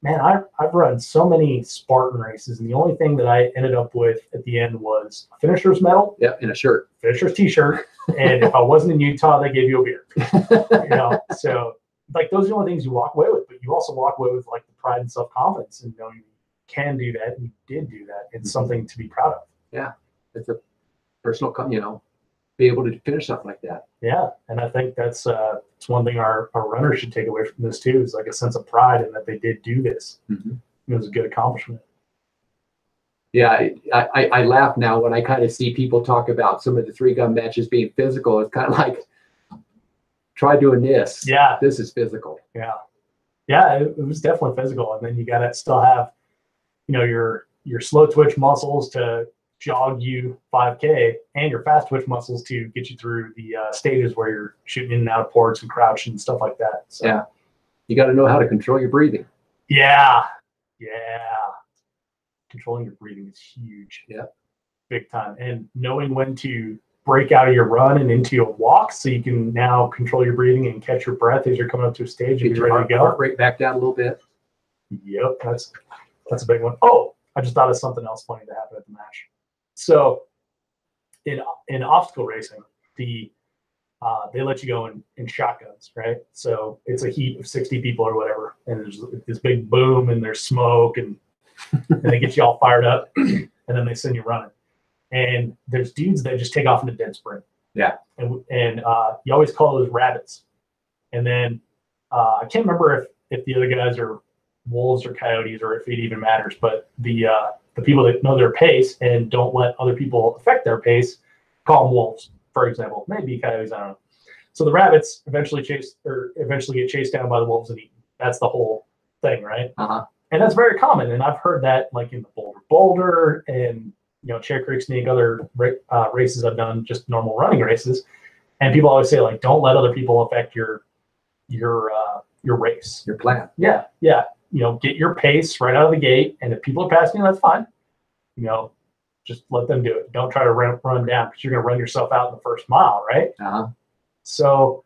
man, I've run so many Spartan races, and the only thing that I ended up with at the end was a finisher's medal. Yeah, and a shirt. Finisher's t-shirt. And if I wasn't in Utah, they gave you a beer. You know, so like those are the only things you walk away with, but you also walk away with like the pride and self-confidence and knowing you can do that, and you did do that. It's something to be proud of. Yeah, it's a personal, be able to finish something like that. Yeah, and I think that's it's one thing our runners should take away from this too, is like a sense of pride in that they did do this. Mm-hmm. It was a good accomplishment. Yeah, I laugh now when I kind of see people talk about some of the 3-gun matches being physical. It's kind of like, try doing this. Yeah, this is physical. Yeah, yeah, it was definitely physical, and then you got to still have, you know, your slow twitch muscles to jog you 5K and your fast twitch muscles to get you through the stages where you're shooting in and out of ports and crouching and stuff like that. So. You got to know how to control your breathing. Yeah. Controlling your breathing is huge. Yeah. Big time. And knowing when to break out of your run and into a walk so you can now control your breathing and catch your breath as you're coming up to a stage and be ready to go. Heart rate back down a little bit. Yep, that's a big one. Oh, I just thought of something else funny that happened at the match. So in obstacle racing, they let you go in shotguns, right? So it's a heat of 60 people or whatever, and there's this big boom and there's smoke and they get you all fired up, and then they send you running. And there's dudes that just take off in a dead sprint. Yeah. And you always call those rabbits. And then I can't remember if the other guys are wolves or coyotes or if it even matters, but the people that know their pace and don't let other people affect their pace, call them wolves, for example. Maybe coyotes, I don't know. So the rabbits eventually get chased down by the wolves and eaten. That's the whole thing, right? Uh-huh. And that's very common. And I've heard that like in the Boulder and Cherry Creek Sneak, other races I've done, just normal running races. And people always say like, don't let other people affect your race, your plan. Yeah. Get your pace right out of the gate. And if people are passing you, that's fine. Just let them do it. Don't try to run down because you're going to run yourself out in the first mile, right? Uh-huh. So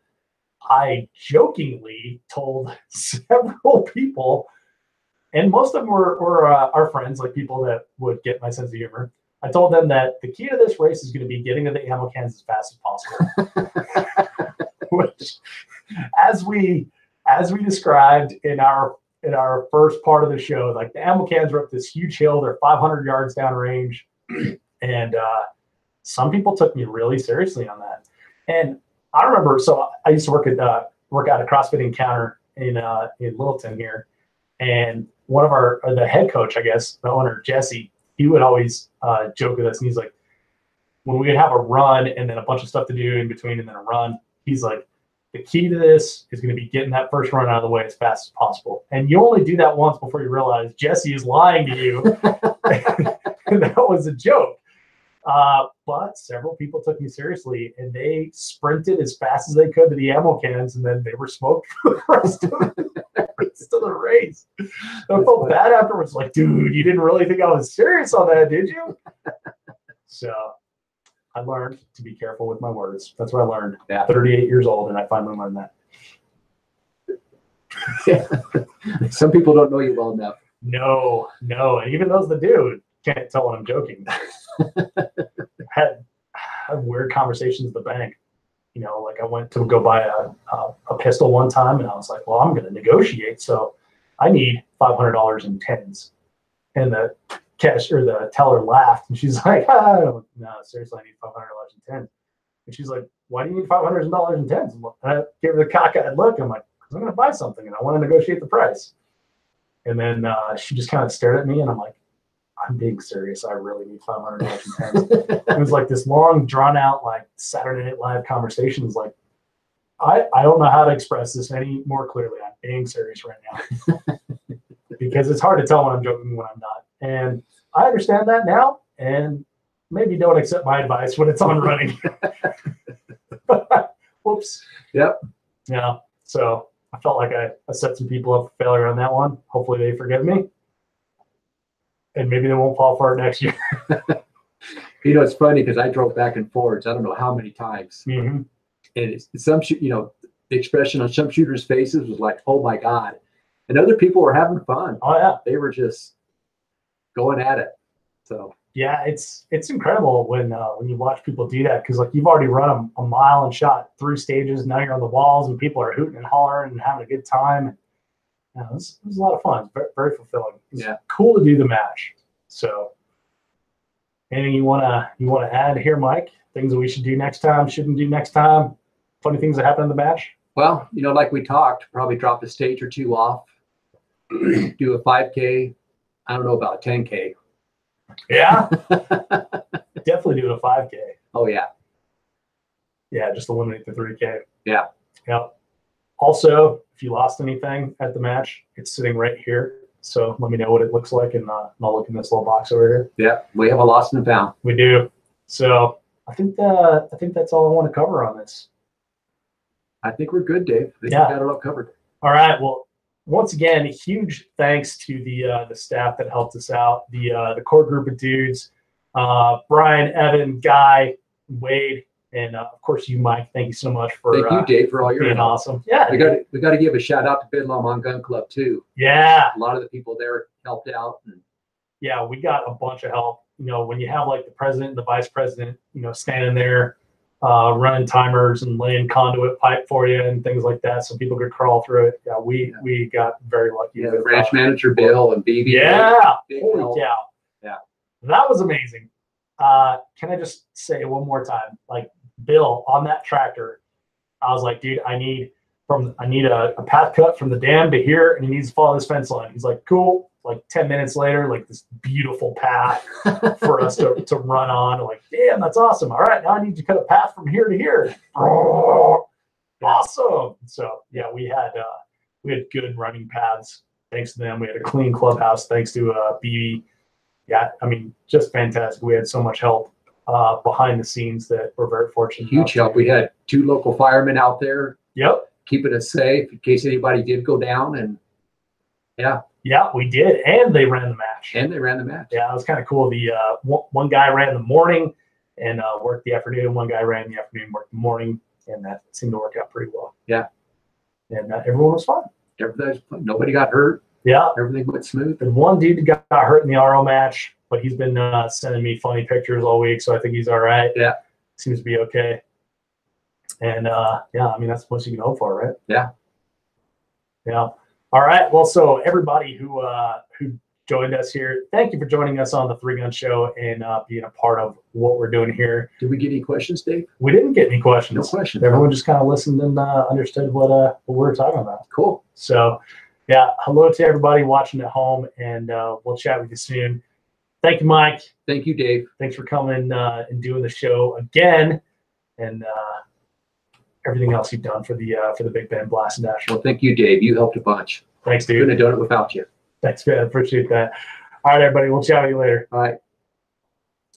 I jokingly told several people, and most of them were our friends, like people that would get my sense of humor. I told them that the key to this race is going to be getting to the ammo cans as fast as possible. Which, as we described in our first part of the show, like the ammo cans are up this huge hill. They're 500 yards down range, and some people took me really seriously on that. And I remember, so I used to work at a CrossFit Encounter in Littleton here, and one of the head coach, I guess, the owner, Jesse, he would always joke with us, and he's like, when we would have a run and then a bunch of stuff to do in between and then a run, he's like, the key to this is going to be getting that first run out of the way as fast as possible. And you only do that once before you realize Jesse is lying to you. And that was a joke. But several people took me seriously, and they sprinted as fast as they could to the ammo cans, and then they were smoked for the rest of the race. I felt bad afterwards, like, dude, you didn't really think I was serious on that, did you? So I learned to be careful with my words. That's what I learned. Yeah. 38 years old, and I finally learned that. Yeah. Some people don't know you well enough. No. And even those that do can't tell when I'm joking. had weird conversations at the bank. Like I went to go buy a pistol one time, and I was like, well, I'm going to negotiate. So I need $500 in tens. And the teller laughed, and she's like, no, seriously, I need $500 in tens. And she's like, why do you need $500 in tens? And I gave her the cockeyed look. I'm like, because I'm going to buy something, and I want to negotiate the price. And then she just kind of stared at me, and I'm like, I'm being serious. I really need $500 in tens. It was like this long, drawn out, like Saturday Night Live conversations. Like, I don't know how to express this any more clearly. I'm being serious right now because it's hard to tell when I'm joking when I'm not. And I understand that now. And maybe don't accept my advice when it's on running. Whoops. Yep. Yeah. So I felt like I set some people up for failure on that one. Hopefully they forgive me. And maybe they won't fall for it next year. It's funny because I drove back and forwards. I don't know how many times. Mm-hmm. And the expression on some shooters' faces was like, oh my God. And other people were having fun. Oh yeah. They were just going at it. So yeah, it's incredible when you watch people do that, because like you've already run a mile and shot 3 stages. Now you're on the walls and people are hooting and hollering and having a good time. It was a lot of fun. It's very, very fulfilling. It's cool to do the match. So anything you wanna add here, Mike? Things that we should do next time, shouldn't do next time? Funny things that happen in the match? Well, like we talked, probably drop a stage or 2 off, do a 5K. I don't know about a 10K. Yeah. Definitely do a 5K. Oh yeah. Yeah, just eliminate the 3K. Yeah. Yep. Also, if you lost anything at the match, it's sitting right here. So let me know what it looks like, and I'll look in this little box over here. Yeah, we have a lost and found. We do. So I think that's all I want to cover on this. I think we're good, Dave. I think we got it all covered. All right. Well, once again, huge thanks to the staff that helped us out, the core group of dudes, Brian, Evan, Guy, Wade, and of course you, Mike. Thank you so much for thank you, Dave, for all your being help. Awesome. Yeah, we got to give a shout out to Bidlamon Gun Club too. Yeah, a lot of the people there helped out. And yeah, we got a bunch of help. You know, when you have like the president and the vice president, you know, standing there running timers and laying conduit pipe for you and things like that, so people could crawl through it. Yeah, we got very lucky. Yeah, the branch manager Bill and BB. Yeah, holy cow. Yeah, that was amazing. Can I just say one more time, like Bill on that tractor, I was like, dude, I need a path cut from the dam to here, and he needs to follow this fence line. He's like, cool. Like 10 minutes later, like this beautiful path for us to run on. Like, damn, that's awesome. All right, now I need to cut a path from here to here. Awesome. So yeah, we had good running paths thanks to them. We had a clean clubhouse thanks to BB. Yeah, I mean, just fantastic. We had so much help behind the scenes that we're very fortunate. Huge help. We had 2 local firemen out there. Yep. Keeping us safe in case anybody did go down. And yeah, we did. And they ran the match. Yeah, it was kind of cool. The one guy ran in the morning and worked the afternoon. One guy ran in the afternoon, worked the morning, and that seemed to work out pretty well. Yeah. And everyone was fine. Nobody got hurt. Yeah. Everything went smooth. And one dude got hurt in the RO match, but he's been sending me funny pictures all week, so I think he's all right. Yeah. Seems to be okay. And yeah, I mean, that's what you can hope for, right? Yeah. Yeah. All right. Well, so everybody who joined us here, thank you for joining us on the 3 Gun Show and being a part of what we're doing here. Did we get any questions, Dave? We didn't get any questions. No questions. Everyone just kind of listened and understood what we were talking about. Cool. So, yeah, hello to everybody watching at home, and we'll chat with you soon. Thank you, Mike. Thank you, Dave. Thanks for coming and doing the show again, and everything else you've done for the Big Bend Blast and Dash. Well, thank you, Dave. You helped a bunch. Thanks, dude. Couldn't have done it without you. Thanks, man. Appreciate that. All right, everybody. We'll chat with you later. All right.